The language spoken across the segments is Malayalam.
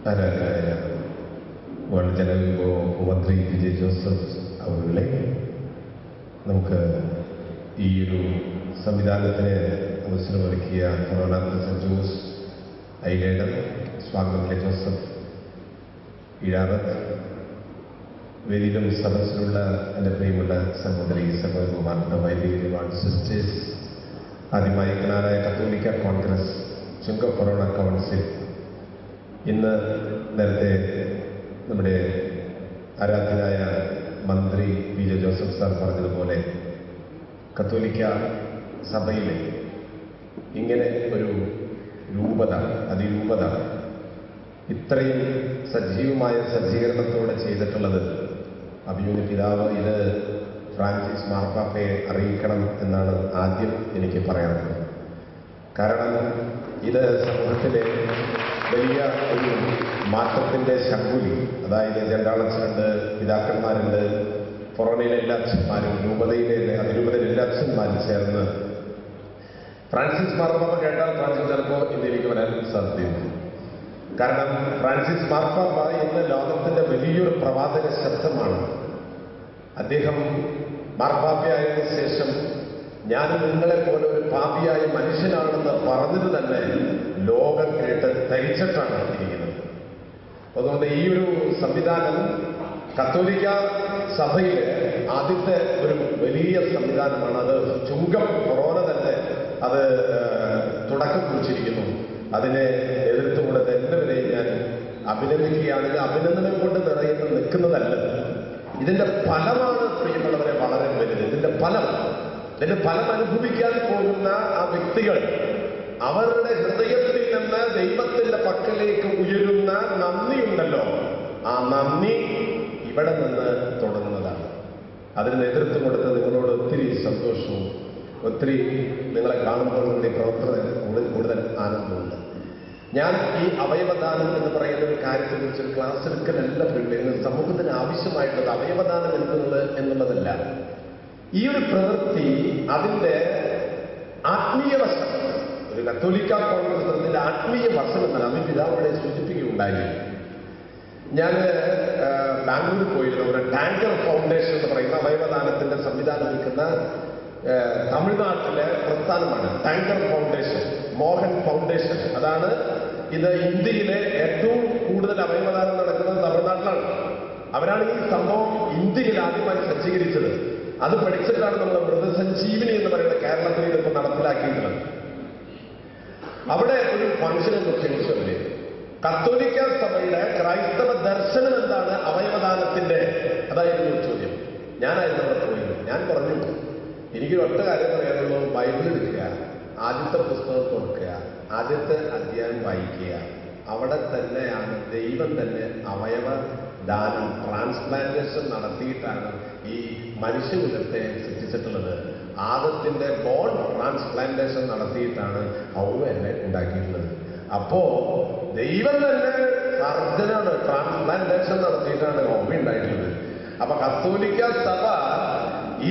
ആരാധനായ വേൾഡ് ജനറൽ മന്ത്രി വിജയ് ജോസഫ് അവരുടെ നമുക്ക് ഈ ഒരു സംവിധാനത്തിന് അവസരമൊരുക്കിയ കൊറോണ സെന്റ് ജോസ് ഐലേഡർ സ്വാഗതം കെ ജോസഫ് ഇഴാറത്ത് വേദിയിലും സദസ്സിലുള്ള എൻ്റെ പ്രിയമുള്ള സഹോദരി സഹോദരന്മാരുടെ വൈദികരുമാൻ സിസ്റ്റേഴ്സ്, ആദ്യമായി കനാനായ കത്തോലിക്ക കോൺഗ്രസ് ചുങ്ക കൊറോണ കൗൺസിൽ ഇന്ന് നേരത്തെ നമ്മുടെ ആരാധ്യനായ മന്ത്രി പി ജെ ജോസഫ് സാർ പറഞ്ഞതുപോലെ കത്തോലിക്ക സഭയിലെ ഇങ്ങനെ ഒരു രൂപത അതിരൂപത ഇത്രയും സജീവമായ സജ്ജീകരണത്തോടെ ചെയ്തിട്ടുള്ളത് അഭിയൂന് പിതാവ് ഇത് ഫ്രാൻസിസ് മാർപ്പാപ്പയെ അറിയിക്കണം എന്നാണ് ആദ്യം എനിക്ക് പറയാനുള്ളത്. കാരണം ഇത് സമൂഹത്തിലെ വലിയ ഒരു മാറ്റത്തിൻ്റെ ശങ്കുലി, അതായത് ജണ്ടാളച്ചനുണ്ട്, പിതാക്കന്മാരുണ്ട്, ഫൊറോണയിലെ എല്ലാ അച്ഛന്മാരും, രൂപതയിലെ അതിരൂപതയിലെ എല്ലാ അച്ഛന്മാരും ചേർന്ന് ഫ്രാൻസിസ് മാർപ്പാപ്പ കേട്ടാൽ ഫ്രാൻസിസ് ചിലപ്പോൾ ഇന്ത്യയിലേക്ക് വരാൻ സാധ്യതയുണ്ട്. കാരണം ഫ്രാൻസിസ് മാർപ്പാപ്പ ഇന്ന് ലോകത്തിൻ്റെ വലിയൊരു പ്രവാചക ശബ്ദമാണ്. അദ്ദേഹം മാർപ്പാപ്പയായതിനു ശേഷം ഞാൻ നിങ്ങളെപ്പോലെ ഒരു പാപിയായ മനുഷ്യനാണെന്ന് പറഞ്ഞത് തന്നെ ലോകം കേട്ട് ധരിച്ചിട്ടാണ് ഇരിക്കുന്നത്. അതുകൊണ്ട് ഈ ഒരു സംവിധാനം കത്തോലിക്ക സഭയിലെ ആദ്യത്തെ ഒരു വലിയ സംവിധാനമാണ്. അത് ചുങ്കം കൊറോണ തന്നെ അത് തുടക്കം കുറിച്ചിരിക്കുന്നു. അതിനെ നേതൃത്വം കൊടുത്ത എല്ലാവരെയും ഞാൻ അഭിനന്ദിക്കുകയാണെങ്കിൽ അഭിനന്ദനം കൊണ്ട് നിറയുന്ന നിൽക്കുന്നതല്ല, ഇതിന്റെ ഫലമാണ് പ്രിയമുള്ളവരെ വളരെ വലുത്. ഇതിന്റെ ഫലം അനുഭവിക്കാൻ പോകുന്ന ആ വ്യക്തികൾ അവരുടെ ഹൃദയത്തിൽ നിന്ന് ദൈവത്തിന്റെ പക്കലേക്ക് ഉയരുന്ന നന്ദിയുണ്ടല്ലോ, ആ നന്ദി ഇവിടെ നിന്ന് തുടങ്ങുന്നതാണ്. അതിന് നേതൃത്വം കൊടുത്ത നിങ്ങളോട് ഒത്തിരി സന്തോഷവും ഒത്തിരി നിങ്ങളെ കാണുമ്പോൾ നിങ്ങളുടെ പ്രവർത്തനം കൂടുതൽ ആനന്ദമുണ്ട്. ഞാൻ ഈ അവയവദാനം എന്ന് പറയുന്ന ഒരു കാര്യത്തെക്കുറിച്ച് ക്ലാസ് എടുക്കലല്ല പറയുന്നത്. സമൂഹത്തിന് ആവശ്യമായിട്ടുള്ളത് അവയവദാനം എടുക്കുന്നത് എന്നുള്ളതല്ല. ഈ ഒരു പ്രവൃത്തി അതിൻ്റെ ആത്മീയ വശം, ഒരു കത്തോലിക്ക കോൺഗ്രസിന്റെ ആത്മീയ വശം എന്നാണ് അമ്മ പിതാവിടെ സൂചിപ്പിക്കുകയുണ്ടായി. ഞാൻ ബാംഗ്ലൂരിൽ പോയിരുന്നു. ഒരു ടാങ്കർ ഫൗണ്ടേഷൻ എന്ന് പറയുന്ന അവയവദാനത്തിന്റെ സംവിധാനം ഒരുക്കുന്ന തമിഴ്നാട്ടിലെ പ്രസ്ഥാനമാണ് ടാങ്കർ ഫൗണ്ടേഷൻ, മോഹൻ ഫൗണ്ടേഷൻ. അതാണ് ഇത് ഇന്ത്യയിലെ ഏറ്റവും കൂടുതൽ അവയവദാനം നടക്കുന്നത് തമിഴ്നാട്ടിലാണ്. അവരാണ് ഈ സംഭവം ഇന്ത്യയിൽ ആദ്യമായി സജ്ജീകരിച്ചത്. അത് പഠിച്ചിട്ടാണ് നമ്മൾ മൃതസഞ്ജീവിനി എന്ന് പറയുന്ന കേരളത്തിൽ ഇതിപ്പോൾ നടപ്പിലാക്കിയിട്ടുള്ളത്. അവിടെ ഒരു ഫംഗ്ഷനെ ക്ഷണിച്ചവര് കത്തോലിക്ക സഭയുടെ ക്രൈസ്തവ ദർശനം എന്താണ് അവയവദാനത്തിന്റെ, അതായിരുന്നു ചോദ്യം. ഞാനായിരുന്നു അവിടെ പോയത്. ഞാൻ പറഞ്ഞു, എനിക്ക് ഒറ്റ കാര്യം പറയാനുള്ളൂ, ബൈബിൾ എടുക്കുക, ആദ്യത്തെ പുസ്തകം തുറക്കുക, ആദ്യത്തെ അധ്യായം വായിക്കുക. അവിടെ തന്നെയാണ് ദൈവം തന്നെ അവയവദാനം ട്രാൻസ്പ്ലാന്റേഷൻ നടത്തിയിട്ടാണ് ഈ മനുഷ്യകുലത്തെ സൃഷ്ടിച്ചിട്ടുള്ളത്. ആദത്തിന്റെ ബോൺ ട്രാൻസ്പ്ലാന്റേഷൻ നടത്തിയിട്ടാണ് ഹൗവയെ ഉണ്ടാക്കിയിട്ടുള്ളത്. അപ്പോ ദൈവം തന്നെ സർജനാണ്, ട്രാൻസ്പ്ലാന്റേഷൻ നടത്തിയിട്ടാണ് ഹൗവ ഉണ്ടായിട്ടുള്ളത്. അപ്പൊ കത്തോലിക്ക സഭ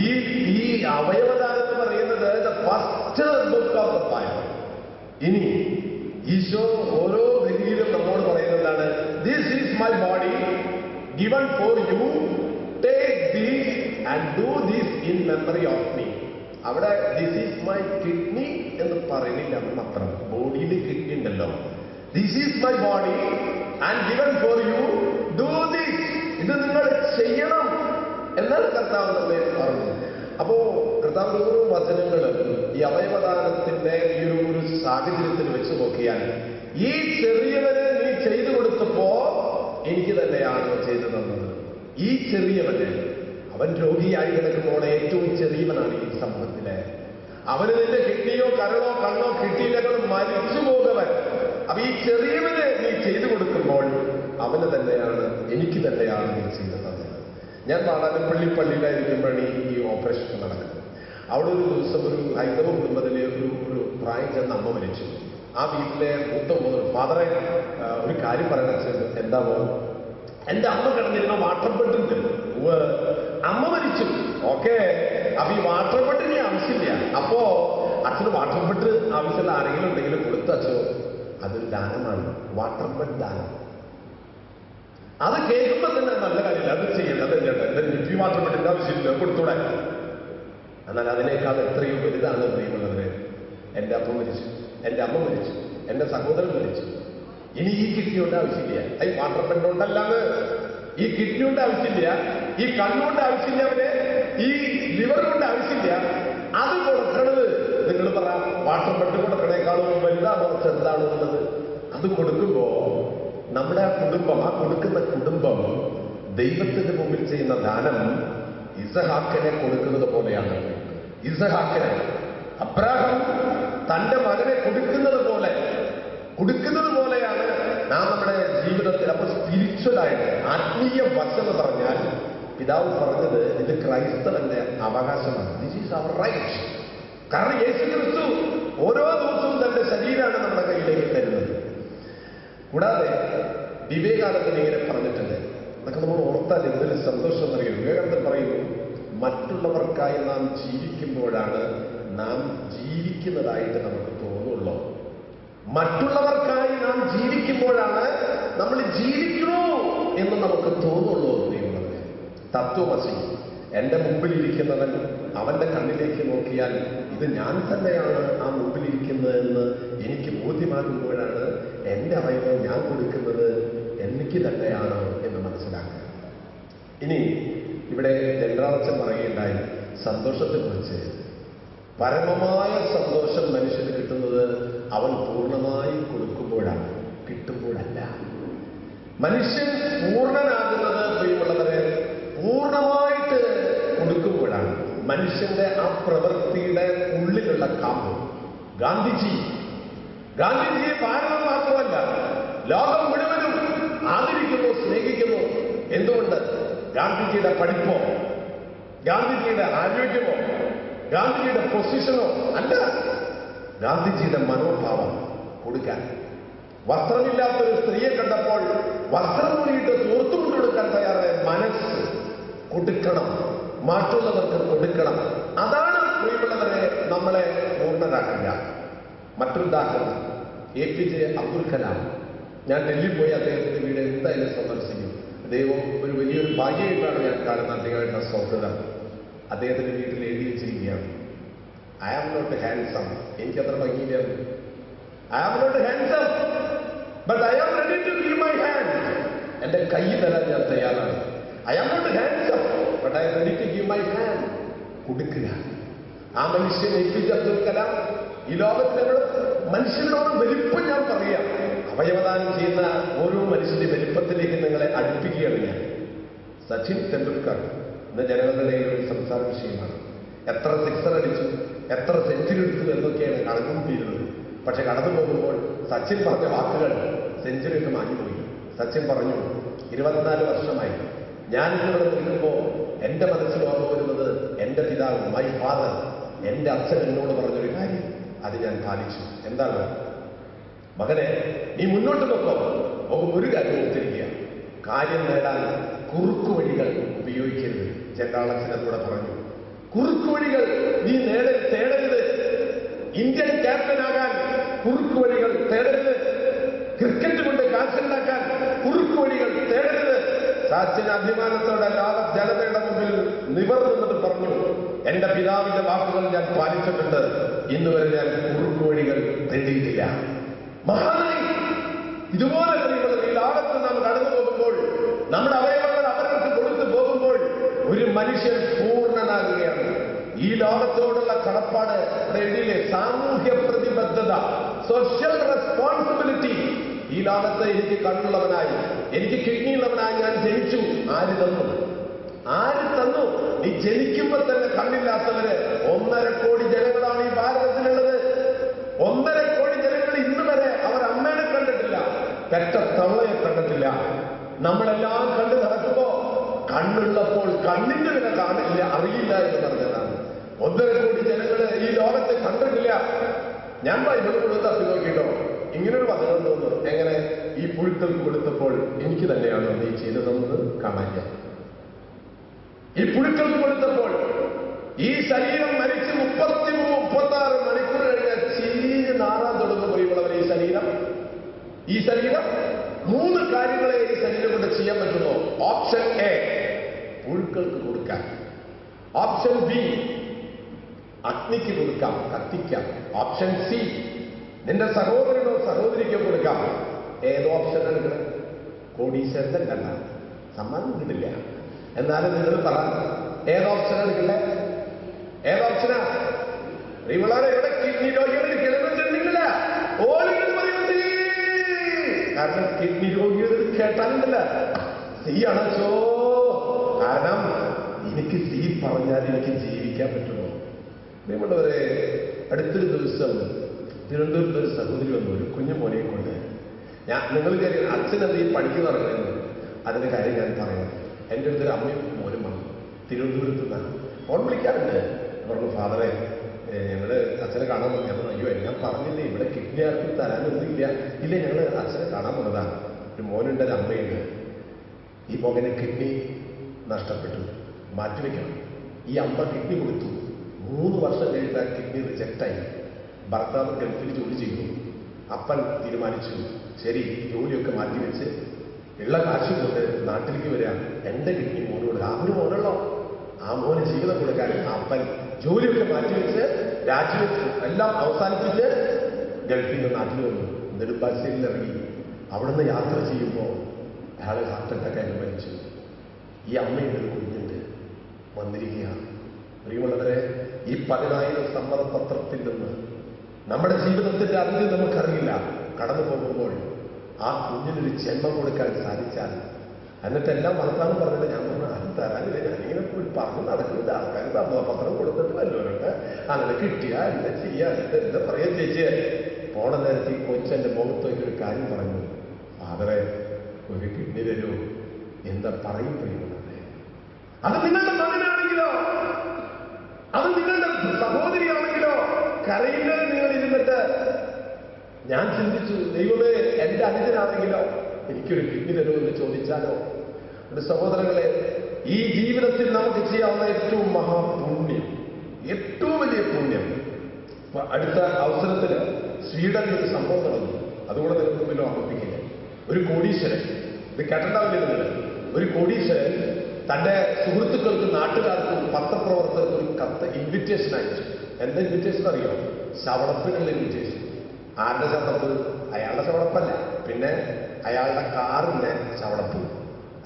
ഈ അവയവദാനം എന്ന് പറയുന്നത് first book of the Bible. ഇനി ഈശോ ഓരോ ഗതിയിലും നമ്മോട് പറയുന്നതാണ്, this is my body given for you, take these and do these in memory of me. അവിടെ ദിസ് ഈസ് മൈ കിഡ്നി എന്ന് പറയുന്നില്ല മാത്രം, ബോഡിയിൽ കിഡ്നി ഉണ്ടല്ലോ. This is my body and given for you, do these, ഇത് നിങ്ങൾ ചെയ്യണം എന്നാണ് കർത്താവ് നമ്മെ പറഞ്ഞു. അപ്പോ കർത്താവ് ഓരോ വചനങ്ങളും ഈ അവയവദാനത്തിന്റെ ഈ ഒരു സാഹചര്യത്തിൽ വെച്ച് നോക്കിയാൽ, ഈ ചെറിയവന് നീ ചെയ്തു കൊടുത്തപ്പോ എനിക്ക് തന്നെയാണ് ചെയ്തു തന്നത്. ഈ ചെറിയവന്, അവൻ രോഗിയായി കിടക്കുമ്പോൾ ഏറ്റവും ചെറിയവനാണ് ഈ സമൂഹത്തിലെ. അവന് നിന്റെ കിഡ്നിയോ കരളോ കണ്ണോ കിട്ടിയില്ലെങ്കിൽ മരിച്ചു പോകുന്നവൻ. അപ്പൊ ഈ ചെറിയവന് നീ ചെയ്തു കൊടുക്കുമ്പോൾ അവന് തന്നെയാണ്, എനിക്ക് തന്നെയാണ് നീ ചെയ്തു തന്നത്. ഞാൻ വാടാനപ്പള്ളി പള്ളിയിലായിരിക്കുമ്പോഴാണ് ഈ ഓപ്പറേഷൻ നടക്കുന്നത്. അവിടെ ഒരു ദിവസം ഒരു ഹൈന്ദവ കുടുംബത്തിലെ ഒരു പ്രായം ചെന്ന അമ്മ മരിച്ചു. ആ വീട്ടിലെ മൂത്ത ഫാദറെ ഒരു കാര്യം പറയുന്നത് എന്താ പോകും, എന്റെ അമ്മ കിടന്നിരുന്ന വാട്ടർ ബെഡുണ്ട്, അമ്മ മരിച്ചു. ഓക്കെ, അപ്പൊ ഈ വാട്ടർ ബെഡിന് ആവശ്യമില്ല. അപ്പോ അച്ഛന് വാട്ടർ ബെഡ് ആവശ്യമുള്ള ആരെങ്കിലും ഉണ്ടെങ്കിൽ കൊടുത്തു അച്ഛോ, അതൊരു ദാനമാണ്. വാട്ടർ ബെഡ് ദാനം. അത് കേൾക്കുമ്പോൾ തന്നെ നല്ല കാര്യമില്ല, അത് ചെയ്യേണ്ടത് എന്റെ ലിപി മാത്രം പെട്ടിന്റെ ആവശ്യമില്ല, കൊടുത്തൂടെ. എന്നാൽ അതിനേക്കാൾ എത്രയോ വലുതാണ് പ്രിയമുള്ളവരെ. എൻ്റെ അപ്പ മരിച്ചു, എൻ്റെ അമ്മ മരിച്ചു, എൻ്റെ സഹോദരൻ മരിച്ചു. ഇനി ഈ കിഡ്നിയുടെ ആവശ്യമില്ല, ഈ വാട്ടർ പെണ്ണുണ്ടല്ലാന്ന്. ഈ കിഡ്നിയുടെ ആവശ്യമില്ല, ഈ കണ്ണുകൊണ്ട് ആവശ്യമില്ല, അവരെ ഈ ലിവർ കൊണ്ട് ആവശ്യമില്ല. അത് കൊടുക്കണത് നിങ്ങൾ പറ, വാട്ടർ പെണ്ണ് കൊടുക്കണേക്കാളും വലുതാണോ ചെറുതാണോ എന്നുള്ളത്. അത് കൊടുക്കുമ്പോ നമ്മുടെ കുടുംബം, ആ കൊടുക്കുന്ന കുടുംബം ദൈവത്തിന്റെ മുമ്പിൽ ചെയ്യുന്ന ദാനം ഇസഹാക്കിനെ കൊടുക്കുന്നത് പോലെയാണ്. ഇസഹാക്കിനെ അബ്രാഹാം തന്റെ മകനെ കൊടുക്കുന്നത് പോലെയാണ് നാം നമ്മുടെ ജീവിതത്തിൽ. അപ്പൊ സ്പിരിച്വലായിട്ട് ആത്മീയ വശം എന്ന് പറഞ്ഞാൽ പിതാവ് പറഞ്ഞത് ഇത് ക്രൈസ്തവന്റെ അവകാശമാണ്. This is our right. കാരണം യേശു ക്രിസ്തു ഓരോ ദിവസവും തന്റെ ശരീരമാണ് നമ്മുടെ കയ്യിലേക്ക് തരുന്നത്. കൂടാതെ വിവേകാനന്ദൻ ഇങ്ങനെ പറഞ്ഞിട്ടുണ്ട്, അതൊക്കെ നമ്മൾ ഓർത്താൽ എന്തൊരു സന്തോഷം എന്നറിയും. വിവേകാനന്ദൻ പറയുന്നു, മറ്റുള്ളവർക്കായി നാം ജീവിക്കുമ്പോഴാണ് നാം ജീവിക്കുന്നതായിട്ട് നമുക്ക് തോന്നുള്ളൂ. മറ്റുള്ളവർക്കായി നാം ജീവിക്കുമ്പോഴാണ് നമ്മൾ ജീവിക്കണോ എന്ന് നമുക്ക് തോന്നുള്ളൂ. ദൈവമേ, തത്വമസി, എന്റെ മുമ്പിലിരിക്കുന്നവൻ അവന്റെ കണ്ണിലേക്ക് നോക്കിയാൽ ഇത് ഞാൻ തന്നെയാണ് ആ മുമ്പിലിരിക്കുന്നതെന്ന് എനിക്ക് ബോധ്യമാകുമ്പോഴാണ് എന്റെ അവയവം ഞാൻ കൊടുക്കുന്നത് എനിക്ക് തന്നെയാണ് എന്ന് മനസ്സിലാക്കുക. ഇനി ഇവിടെ ജനറാളച്ചൻ പറയുകയുണ്ടായി സന്തോഷത്തെക്കുറിച്ച്. പരമമായ സന്തോഷം മനുഷ്യന് കിട്ടുന്നത് അവൻ പൂർണ്ണമായി കൊടുക്കുമ്പോഴാണ്, കിട്ടുമ്പോഴല്ല. മനുഷ്യൻ പൂർണ്ണനാകുന്നത് പ്രിയമുള്ളവരെ പൂർണ്ണമായിട്ട് കൊടുക്കുമ്പോഴാണ്. മനുഷ്യന്റെ ആ പ്രവൃത്തിയുടെ ഉള്ളിലുള്ള കാമ്പ്. ഗാന്ധിജിയെ ഭാരതം മാത്രമല്ല ലോകം മുഴുവനും ആദരിക്കുന്നു, സ്നേഹിക്കുന്നു. എന്തുകൊണ്ട്? ഗാന്ധിജിയുടെ പഠിപ്പോ, ഗാന്ധിജിയുടെ ആരോഗ്യമോ, ഗാന്ധിജിയുടെ പൊസിഷനോ അല്ല, ഗാന്ധിജിയുടെ മനോഭാവം കൊടുക്കാൻ. വസ്ത്രമില്ലാത്തൊരു സ്ത്രീയെ കണ്ടപ്പോൾ വസ്ത്രം കൂടിയിട്ട് തോർത്തുകൊണ്ട് കൊടുക്കാൻ തയ്യാറായ മനസ്സ് കൊടുക്കണം, മറ്റുള്ളവർക്ക് കൊടുക്കണം. അതാണ് പ്രിയമുള്ളവരെ നമ്മളെ പൂർണ്ണരാക്കില്ല. മറ്റൊരുദാഹരണം, APJ അബ്ദുൽ കലാം. ഞാൻ ഡൽഹി പോയി അദ്ദേഹത്തിന്റെ വീട് എന്തായാലും സന്ദർശിക്കും. ദൈവം ഒരു വലിയൊരു ഭാഗ്യമായിട്ടാണ് ഞാൻ കാണുന്ന അദ്ദേഹത്തിന്റെ സൗഹൃദം. അദ്ദേഹത്തിന്റെ വീട്ടിൽ എഴുതി വെച്ചിരിക്കുകയാണ്, ഐ ആം നോട്ട് ഹാൻസം. എനിക്കത്ര ഭംഗിയില്ല. I am not handsome but I am ready to give my hand. എന്റെ കൈ തരാൻ ഞാൻ തയ്യാറാണ്. I am not handsome but I am ready to give my hand. കൊടുക്കുക. ആ മനുഷ്യൻ APJ അബ്ദുൽ കലാം ഈ ലോകത്തിനോട് മനുഷ്യനോട് വലിപ്പം ഞാൻ പറയാം. അവയവദാനം ചെയ്യുന്ന ഓരോ മനുഷ്യന്റെ വലിപ്പത്തിലേക്ക് നിങ്ങളെ അടുപ്പിക്കുകയാണ് ഞാൻ. സച്ചിൻ തെണ്ടുൽക്കർ ഇന്ന് ജനങ്ങളുടെ ഒരു സംസാര വിഷയമാണ്. എത്ര സിക്സർ അടിച്ചു, എത്ര സെഞ്ചുറി എടുത്തു എന്നൊക്കെയാണ് കണക്കുകൂട്ടിയിരുന്നത്. പക്ഷെ കടന്നു പോകുമ്പോൾ സച്ചിൻ പറഞ്ഞ വാക്കുകൾ സെഞ്ചുറിയൊക്കെ മാറ്റിപ്പോയി. സച്ചിൻ പറഞ്ഞു, 24 വർഷമായി ഞാൻ ഇവിടെ നിൽക്കുമ്പോൾ എന്റെ മനസ്സിൽ ഓർമ്മ വരുന്നത് എന്റെ പിതാവ്, മൈ ഫാദർ, എന്റെ അച്ഛൻ എന്നോട് പറഞ്ഞൊരു കാര്യം, അത് ഞാൻ പാലിച്ചു. എന്താണ്? മകനെ, നീ മുന്നോട്ട് നോക്കോ, ഒരു കാര്യം ഓർത്തിരിക്കുക, കാര്യം നേടാൻ കുറുക്കു വഴികൾ ഉപയോഗിക്കരുത്. ജനറാളച്ചൻ കൂടെ പറഞ്ഞു, കുറുക്കു വഴികൾ നീ തേടരുത്. ഇന്ത്യൻ ക്യാപ്റ്റനാകാൻ കുറുക്കു വഴികൾ തേടരുത്. ക്രിക്കറ്റ് കൊണ്ട് കാശുണ്ടാക്കാൻ കുറുക്കു വഴികൾ തേടരുത്. സച്ചിൻ അഭിമാനത്തോടെ ലോക ജനതയുടെ മുമ്പിൽ നിവർന്നു നിന്നിട്ട് പറഞ്ഞു, എന്റെ പിതാവിന്റെ വാക്കുകൾ ഞാൻ പാലിച്ചിട്ടുണ്ട്, ഇന്നുവരെ ഞാൻ കുറുക്കു വഴികൾ തേടിയിട്ടില്ല. മഹാനായി. ഇതുപോലെ ഈ ലോകത്ത് നാം കടന്നു പോകുമ്പോൾ, നമ്മുടെ അവയവങ്ങൾ അവർക്ക് കൊടുത്തു പോകുമ്പോൾ ഒരു മനുഷ്യൻ പൂർണ്ണനാകുകയാണ്. ഈ ലോകത്തോടുള്ള കടപ്പാട് എഴുതിയില്ലേ, സാമൂഹ്യ പ്രതിബദ്ധത, സോഷ്യൽ റെസ്പോൺസിബിലിറ്റി. ഈ ലോകത്ത് എനിക്ക് കണ്ണുള്ളവനായി, എനിക്ക് കിഡ്നിയുള്ളവനായി ഞാൻ ജനിച്ചു. ആര് തന്നു? നീ ജനിക്കുമ്പോൾ തന്നെ കണ്ണില്ലാത്തവര് 1.5 കോടി ജനങ്ങളാണ് ഈ ഭാരതത്തിലുള്ളത്. 1.5 കോടി ജനങ്ങൾ ഇന്ന് വരെ അവർ അമ്മേനെ കണ്ടിട്ടില്ല, പെറ്റ തവളയെ കണ്ടിട്ടില്ല. നമ്മളെല്ലാം കണ്ടു നടക്കുമ്പോ കണ്ണുള്ളപ്പോൾ കണ്ണിന്റെ വില കാണില്ല, അറിയില്ല എന്ന് പറഞ്ഞതാണ്. 1.5 കോടി ജനങ്ങള് ഈ ലോകത്തെ കണ്ടിട്ടില്ല. ഞാൻ ബൈബിൾ കൊടുത്ത് തപ്പി നോക്കിട്ടോ, ഇങ്ങനൊരു വചനം തോന്നുന്നു. എങ്ങനെ? ഈ പുഴുക്കൾക്ക് കൊടുത്തപ്പോൾ എനിക്ക് തന്നെയാണോ നീ ചെയ്തതെന്ന് കാണാൻ. ഈ പുഴുക്കൾക്ക് കൊടുത്തപ്പോൾ ഈ ശരീരം മരിച്ച് 33-36 മണിക്കൂർ കഴിഞ്ഞ് ചീഞ്ഞ് നാറാൻ തുടങ്ങുമ്പോൾ ഈ ശരീരം ഈ ശരീരം 3 കാര്യങ്ങളെ ഈ ശരീരം കൊണ്ട് ചെയ്യാൻ പറ്റുള്ളൂ. ഓപ്ഷൻ എ, പുഴുക്കൾക്ക് കൊടുക്കാം. ഓപ്ഷൻ ബി, അഗ്നിക്ക് കൊടുക്കാം, കത്തിക്കാം. ഓപ്ഷൻ സി, നിന്റെ സഹോദരനോ സഹോദരിക്കോ കൊടുക്കാം. ഏത് ഓപ്ഷൻ എടുക്കണം? കോടീശ്വരന്റെ അല്ല, സമ്മാനം കിട്ടില്ല. എന്നാലും നിങ്ങൾ പറ, ഏത് ഓപ്ഷൻ എടുക്കില്ലേ? ഏത് ഓപ്ഷനാ? ഇവിടെ കിഡ്നി രോഗികൾ കേൾക്കുന്നില്ല. കാരണം കിഡ്നി രോഗികൾ കേട്ടാലുണ്ടല്ല സി അടച്ചോ. കാരണം എനിക്ക് സി പറഞ്ഞാൽ എനിക്ക് ജീവിക്കാൻ പറ്റുമോ? നിങ്ങളുള്ളവരെ, അടുത്തൊരു ദിവസം തിരുവനന്തപുരത്ത് ഒരു സഹോദരി വന്നു, ഒരു കുഞ്ഞു മോനെ കൊണ്ട്. നിങ്ങൾ അച്ഛനത് ഈ പഠിക്കുന്ന നടക്കുന്നത്, അതിന്റെ കാര്യം ഞാൻ പറയാം. എൻ്റെ അടുത്തൊരു അമ്മയും മോനും വന്നു തിരുവനന്തപുരത്ത് നിന്നാണ്. ഫോൺ വിളിക്കാറുണ്ട്. പറഞ്ഞു, ഫാദറെ ഞങ്ങള് അച്ഛനെ കാണാൻ പോയി. ഞാൻ അയ്യോ, ഞാൻ പറഞ്ഞില്ലേ ഇവിടെ കിഡ്നി ആർക്കും തരാനൊന്നുമില്ല. ഇല്ല, ഞങ്ങൾ അച്ഛനെ കാണാൻ പോണതാണ്. ഒരു മോനുണ്ട്, ഒരു അമ്മയുണ്ട്. ഈ മകന് കിഡ്നി നഷ്ടപ്പെട്ടു, മാറ്റിവെക്കണം. ഈ അമ്മ കിഡ്നി കൊടുത്തു. 3 വർഷം കഴിഞ്ഞിട്ട് ആ കിഡ്നി റിജക്റ്റായി. ഭർത്താവ് ഗൾഫിൽ ജോലി ചെയ്യുന്നു. അപ്പൻ തീരുമാനിച്ചു, ശരി ജോലിയൊക്കെ മാറ്റിവെച്ച് ഉള്ള കാശ് കൊണ്ട് നാട്ടിലേക്ക് വരാം, എൻ്റെ കിഡ്നി മോന് കൊടുക്കുക. ആ ഒരു മോനുള്ളോ, ആ മോന് ജീവിതം കൊടുക്കാൻ അപ്പൻ ജോലിയൊക്കെ മാറ്റിവെച്ച് രാജിവെച്ച് എല്ലാം അവസാനിപ്പിച്ച് ഗൾഫിൽ നിന്ന് നാട്ടിൽ വന്നു. നെടുമ്പാശ്ശേരിയിൽ ഇറങ്ങി. അവിടുന്ന് യാത്ര ചെയ്യുമ്പോൾ അയാളെ ഹാർട്ട് അറ്റാക്കായിട്ട് മരിച്ചു. ഈ അമ്മയുടെ ഒരു കുഞ്ഞുണ്ട് വന്നിരിക്കുകയാണ്. പ്രിയമുള്ളവരെ, ഈ 10,000 സമ്മതപത്രത്തിൽ നിന്ന് നമ്മുടെ ജീവിതത്തിന്റെ അതിഥി നമുക്കറിയില്ല. കടന്നു പോകുമ്പോൾ ആ കുഞ്ഞിനൊരു ജന്മം കൊടുക്കാൻ സാധിച്ചാൽ, എന്നിട്ടെല്ലാം വർത്താനം പറഞ്ഞിട്ട് ഞാൻ പറഞ്ഞു, ആരും തരാനില്ല, ഞാനിങ്ങനെ പറഞ്ഞു നടക്കുന്നത്. ആൾക്കാർ സമ്മതപത്രം കൊടുത്തിട്ട് വല്ലവരുണ്ട്, അങ്ങനെ കിട്ടിയാ എന്താ ചെയ്യാ, എന്താ പറയാ ചേച്ചിയെ. പോണ നേരത്തെ ഈ കൊച്ചെന്റെ മുഖത്തേക്ക് ഒരു കാര്യം പറഞ്ഞു, ഫാദറെ ഒരു കിഡ്നി തരൂ. എന്താ പറയും പ്രിയമുള്ളത്? അത് നിങ്ങളുടെ മകനാണെങ്കിലോ, അത് നിങ്ങളുടെ സഹോദരിയാണെങ്കിലോ കരയുന്നത് നിങ്ങൾ ഇരുന്നിട്ട് ഞാൻ ചിന്തിച്ചു, ദൈവമേ എന്റെ അനുജനാണെങ്കിലോ എനിക്കൊരു കിഡ്നി തരുമെന്ന് ചോദിച്ചാലോ? ഒരു സഹോദരങ്ങളെ, ഈ ജീവിതത്തിൽ നമുക്ക് ചെയ്യാവുന്ന ഏറ്റവും മഹാപുണ്യം, ഏറ്റവും വലിയ പുണ്യം, അടുത്ത അവസരത്തിൽ സ്വീഡനിൽ ഒരു സംഭവം നടന്നു. അതുകൂടെ നിങ്ങൾക്ക് മുമ്പിൽ ഓർമ്മിപ്പിക്കില്ല. ഒരു കോടീശ്വരൻ, ഇത് കേട്ടിട്ടുണ്ടാവില്ല നിങ്ങൾ, ഒരു കോടീശ്വരൻ തന്റെ സുഹൃത്തുക്കൾക്കും നാട്ടുകാർക്കും പത്രപ്രവർത്തകർക്കും ഒരു കത്ത് ഇൻവിറ്റേഷൻ അയച്ചു. എന്താ ഇൻവിറ്റേഷൻ അറിയോ? ശവടപ്പിനുള്ള ഇൻവിറ്റേഷൻ. ആരുടെ ശവടപ്പ്? അയാളുടെ ശവടപ്പല്ല, പിന്നെ അയാളുടെ കാറിന്റെ ശവടപ്പ്.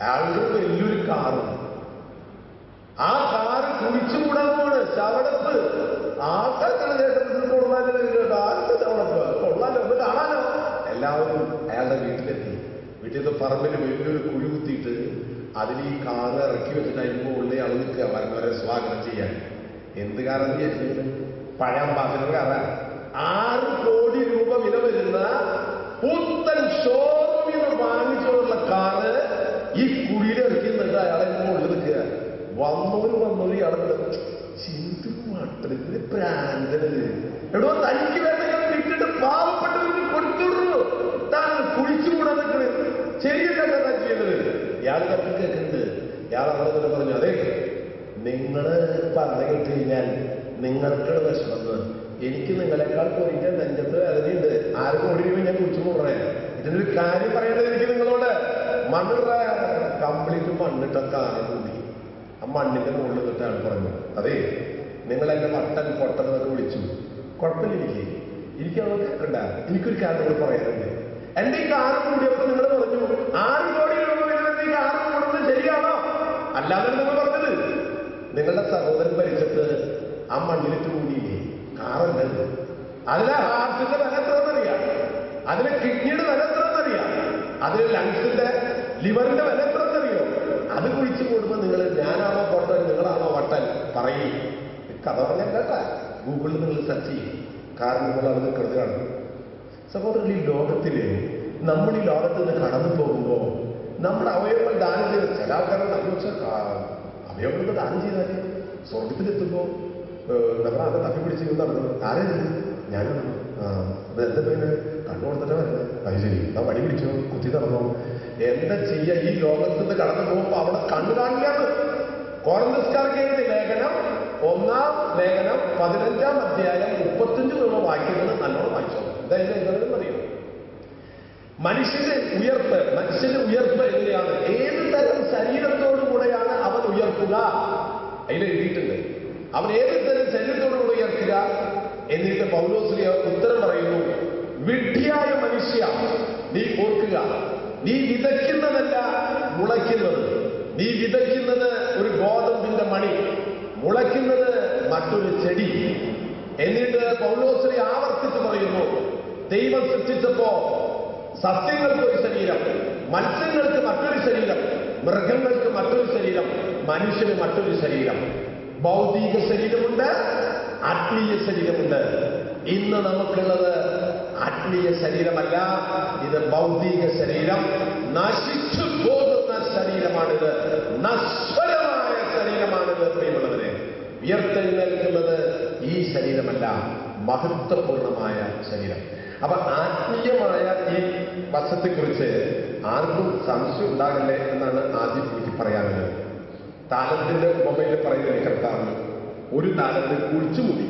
അയാളുടെ വലിയൊരു കാറും, ആ കാറ് കുഴിച്ചുകൂടാനാണ് ശവടപ്പ്. ആൾക്കാർക്കുള്ള കേട്ടത് കൊള്ളാലോ, ആരുടെ ശവടപ്പ് കൊള്ളാലോ, ഒന്ന് കാണാനോ. എല്ലാവരും അയാളുടെ വീട്ടിലെത്തി. വീട്ടിൽ നിന്ന് പറമ്പിൽ വലിയൊരു കുഴി കുത്തിയിട്ട് അതിൽ ഈ കാറ് ഇറക്കി വെച്ചിട്ട് അതിന് ഉള്ളിൽ ആൾ നിൽക്കുക വരുന്നവരെ സ്വാഗതം ചെയ്യാൻ. എന്ത് കാറാണ് ചെയ്യുന്നത്? പഴയ അംബാസിഡർ കാറാണ്. 6 കോടി രൂപ വില വരുന്ന പുത്തൻ ഷോറൂമിൽ നിന്ന് വാങ്ങിച്ചുള്ള കാറ് ഈ കുഴിയിൽ ഇറക്കിന്നിട്ട് അയാളെ ഉള്ളിൽ നിൽക്കുക. വന്നോര് ഇയാളുടെ ചിന്തു മട്ടത്തിന് പ്രാന്തനത്. എടോ, തനിക്ക് വേണമെങ്കിൽ വിട്ടിട്ട് പാവപ്പെട്ടവർക്ക് കൊടുത്തുള്ളൂ, താൻ കുഴിച്ചുകൂടാ നിൽക്കണേ. ശരിയല്ല താൻ ചെയ്യുന്നത്. ഇയാൾ കത്തി കേൾക്കുന്നത്. ഇയാൾ അവിടെ പറഞ്ഞു, അതെ നിങ്ങള് പറഞ്ഞു കേട്ട് കഴിഞ്ഞാൽ നിങ്ങൾക്കുള്ള വിഷമെന്ന് എനിക്ക് നിങ്ങളെക്കാൾ പോയിട്ട് നെഞ്ചത്ത് വേദനയുണ്ട്. 6 കോടി രൂപ ഞാൻ കുറിച്ചു കൂടണേ. ഇതിനൊരു കാര്യം പറയേണ്ടത് എനിക്ക് നിങ്ങളോട്. മണ്ണുള്ള കംപ്ലീറ്റ് മണ്ണിട്ടൊക്കെ ആരും കൂടി ആ മണ്ണിന്റെ മുകളിൽ നിന്നിട്ട് ആൾ പറഞ്ഞു, അതെ നിങ്ങളെന്നെ മട്ടൻ പൊട്ടൻ എന്നൊക്കെ വിളിച്ചു, കുഴപ്പമില്ല, എനിക്കതൊക്കെ കേൾക്കണ്ട. എനിക്കൊരു കാര്യം കൂടെ പറയാനുണ്ട്. എന്റെ ഈ കാറ് കൂടിയപ്പോൾ നിങ്ങൾ പറഞ്ഞു 6 കോടി രൂപ വരുന്നത് ഈ കാറ് കൂടുന്നത് ശരിയാണോ? അല്ലാതെ നിങ്ങൾ പറഞ്ഞത് നിങ്ങളുടെ സഹോദരൻ ഭരിച്ചിട്ട് ആ മണ്ണിലിട്ട് കൂടിയില്ലേ കാറുണ്ടത്. അതിലെ ഹാർട്ടിന്റെ വില എത്രയെന്നറിയാം, അതിലെ കിഡ്നിയുടെ വില എത്രയെന്നറിയാം, അതിലെ ലങ്സിന്റെ ലിവറിന്റെ വില എത്രയെന്നറിയോ? അത് കുഴിച്ചു കൂടുമ്പോൾ നിങ്ങൾ ഞാനാണോ പൊട്ടൻ നിങ്ങളാണോ വട്ടൻ പറയും. കഥ പറഞ്ഞാൽ കേട്ടാ ഗൂഗിളിൽ നിങ്ങൾ സെർച്ച് ചെയ്യും. കാരണം നിങ്ങൾ അത് നിൽക്കുന്നത് കാണും. സഹോദരൻ, ഈ ലോകത്തില് നമ്മൾ ഈ ലോകത്ത് നിന്ന് കടന്നു പോകുമ്പോ നമ്മുടെ അവയവങ്ങൾ ദാനം ചെയ്ത് ചില ആൾക്കാരെ നമ്മൾ അവയവങ്ങൾ ദാനം ചെയ്താൽ സ്വർഗത്തിലെത്തുമ്പോ നമ്മളത് തപ്പി പിടിച്ച് നടന്നു. ആരും ഞാനും എന്താ പിന്നെ കണ്ണു കൊടുത്തിട്ട് വരുന്നത്. അത് ശരി, ആ വടി പിടിച്ചോ, കുത്തി നടന്നോ, എന്താ ചെയ്യാ? ഈ ലോകത്ത് നിന്ന് കടന്നു പോകുമ്പോ അവിടെ കണ്ണു കാണിക്കാണ്. കോൺഗ്രസ്കാർക്ക് എഴുതിയ ലേഖനം 1-ാം ലേഖനം 15-ാം അധ്യായം 35 നമ്മൾ വായിക്കുന്നത് നല്ലോണം വായിച്ചോ. എന്തായാലും എന്താണെന്ന് അറിയോ? മനുഷ്യന്റെ ഉയർപ്പ് എങ്ങനെയാണ്? ഏത് തരം ശരീരത്തോടുകൂടെയാണ് അവൻ ഉയർത്തുക? അതിൽ എഴുതിയിട്ടുണ്ട്. അവൻ ഏത് തരം ശരീരത്തോടുകൂടെ ഉയർത്തുക? എന്നിട്ട് പൗലോസ് ഉത്തരം പറയുന്നു, വിഡ്ഢിയായ മനുഷ്യ, നീ ഓർക്കുക, നീ വിതയ്ക്കുന്നതല്ല മുളയ്ക്കുന്നത്. നീ വിതയ്ക്കുന്നത് ഒരു ഗോതമ്പിന്റെ മണി, മുളയ്ക്കുന്നത് മറ്റൊരു ചെടി. എന്നിട്ട് പൗലോസ് ആവർത്തിച്ച് പറയുന്നു, ദൈവം സൃഷ്ടിച്ചപ്പോ സസ്യങ്ങൾക്ക് ഒരു ശരീരം, മത്സ്യങ്ങൾക്ക് മറ്റൊരു ശരീരം, മൃഗങ്ങൾക്ക് മറ്റൊരു ശരീരം, മനുഷ്യന് മറ്റൊരു ശരീരം. ഭൗതിക ശരീരമുണ്ട്, ആത്മീയ ശരീരമുണ്ട്. ഇന്ന് നമുക്കുള്ളത് ആത്മീയ ശരീരമല്ല, ഇത് ഭൗതിക ശരീരം. നശിച്ചു പോകുന്ന ശരീരമാണിത്, നശ്വരമായ ശരീരമാണിത്. പ്രിയമുള്ളവരെ, ഉയർത്തെഴുന്നേൽക്കുന്നത് ഈ ശരീരമല്ല, മഹത്വപൂർണമായ ശരീരം. അപ്പൊ ആത്മീയമായ ഈ വശത്തെക്കുറിച്ച് ആർക്കും സംശയം ഉണ്ടാകല്ലേ എന്നാണ് ആദ്യം എനിക്ക് പറയാനുള്ളത്. താലന്തിന്റെ ഉപമയിൽ പറയുന്ന കർത്താവ് ഒരു താലന്ത് കുഴിച്ചുമൂടി.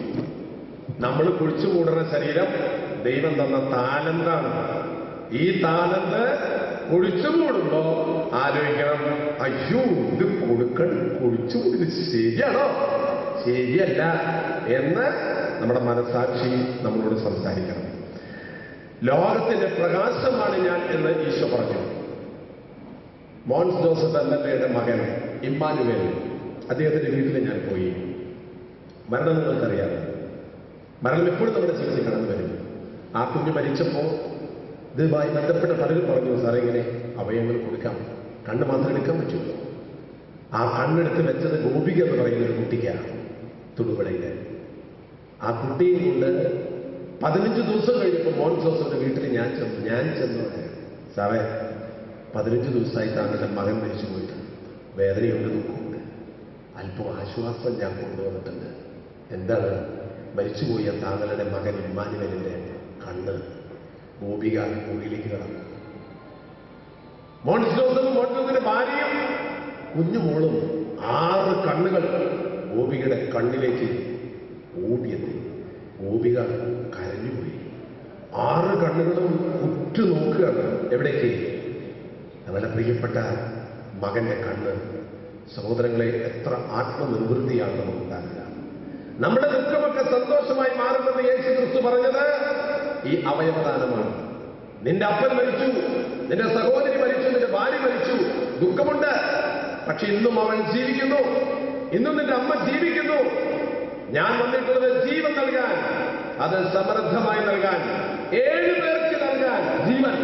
നമ്മൾ കുഴിച്ചുകൂടുന്ന ശരീരം ദൈവം തന്ന താലന്താണ്. ഈ താലന്ത് കുഴിച്ചുകൂടുമ്പോ ആലോചിക്കണം, അയ്യോ ഇത് കുഴിച്ചുകൂടി ശരിയാണോ ശരിയല്ല എന്ന് നമ്മുടെ മനസാക്ഷി നമ്മളോട് സംസാരിക്കണം. ലോകത്തിന്റെ പ്രകാശമാണ് ഞാൻ എന്ന് ഈശോ പറഞ്ഞു. മോൻസ് ജോസഫ് എംഎൽഎയുടെ മകൻ ഇമ്മാനുവേൽ, അദ്ദേഹത്തിന്റെ വീട്ടിൽ ഞാൻ പോയി. മരണം നിങ്ങൾക്കറിയാം, മരണം എപ്പോഴും നമ്മുടെ ജീവിതത്തിൽ കടന്നു വരും. ആ കുഞ്ഞ് മരിച്ചപ്പോൾ ഇതുമായി ബന്ധപ്പെട്ട് പലരും പറഞ്ഞു, സാറേ ഇങ്ങനെ അവയവങ്ങൾ കൊടുക്കാം, കണ്ണ് മാത്രം എടുക്കാൻ പറ്റുള്ളൂ. ആ കണ്ണെടുത്ത് വെച്ചത് ഗോപിക എന്ന് പറയുന്ന ഒരു കുട്ടിക്കാണ്, തൊടുപുഴയില്. ആ കുട്ടിയും കൊണ്ട് 15 ദിവസം കഴിഞ്ഞപ്പോൾ മോൻ ജോസഫിന്റെ വീട്ടിൽ ഞാൻ ചെന്നു സാറേ 15 ദിവസമായി താങ്കളുടെ മകൻ മരിച്ചു പോയിട്ട് വേദനയുണ്ട്, ദുഃഖമുണ്ട്, അല്പം ആശ്വാസം ഞാൻ കൊണ്ടുവന്നിട്ടുണ്ട്. എന്താണ്? മരിച്ചുപോയ താങ്കളുടെ മകൻ ഇമ്മാനുവേലിന്റെ കണ്ണ് ഗോപിക ഉള്ളിലേക്ക് കടന്നു. മോൻ ജോസഫിന്റെ ഭാര്യയും കുഞ്ഞുമോളും 6 കണ്ണുകൾ ഗോപികയുടെ കണ്ണിലേക്ക് ഓടിയെത്തി. ഗോപിക കരഞ്ഞുപോയി. 6 കണ്ണുകളും ഉറ്റുനോക്കുകയാണ്. എവിടേക്ക്? നമ്മുടെ പ്രിയപ്പെട്ട മകന്റെ കണ്ണ്. സഹോദരങ്ങളെ, എത്ര ആത്മനിർവൃത്തിയാണ് നമുക്കുണ്ടാകുക. നമ്മുടെ ദുഃഖമൊക്കെ സന്തോഷമായി മാറുമെന്ന് യേശു ക്രിസ്തു പറഞ്ഞത് ഈ അവയവദാനമാണ്. നിന്റെ അപ്പൻ മരിച്ചു, നിന്റെ സഹോദരി മരിച്ചു, നിന്റെ ഭാര്യ മരിച്ചു, ദുഃഖമുണ്ട്. പക്ഷെ ഇന്നും അവൻ ജീവിക്കുന്നു, ഇന്നും നിന്റെ അമ്മ ജീവിക്കുന്നു. ഞാൻ വന്നിട്ടുള്ളത് ജീവൻ നൽകാൻ, അത് സമൃദ്ധമായി നൽകാൻ, 7 പേർക്ക് നൽകാൻ ജീവൻ.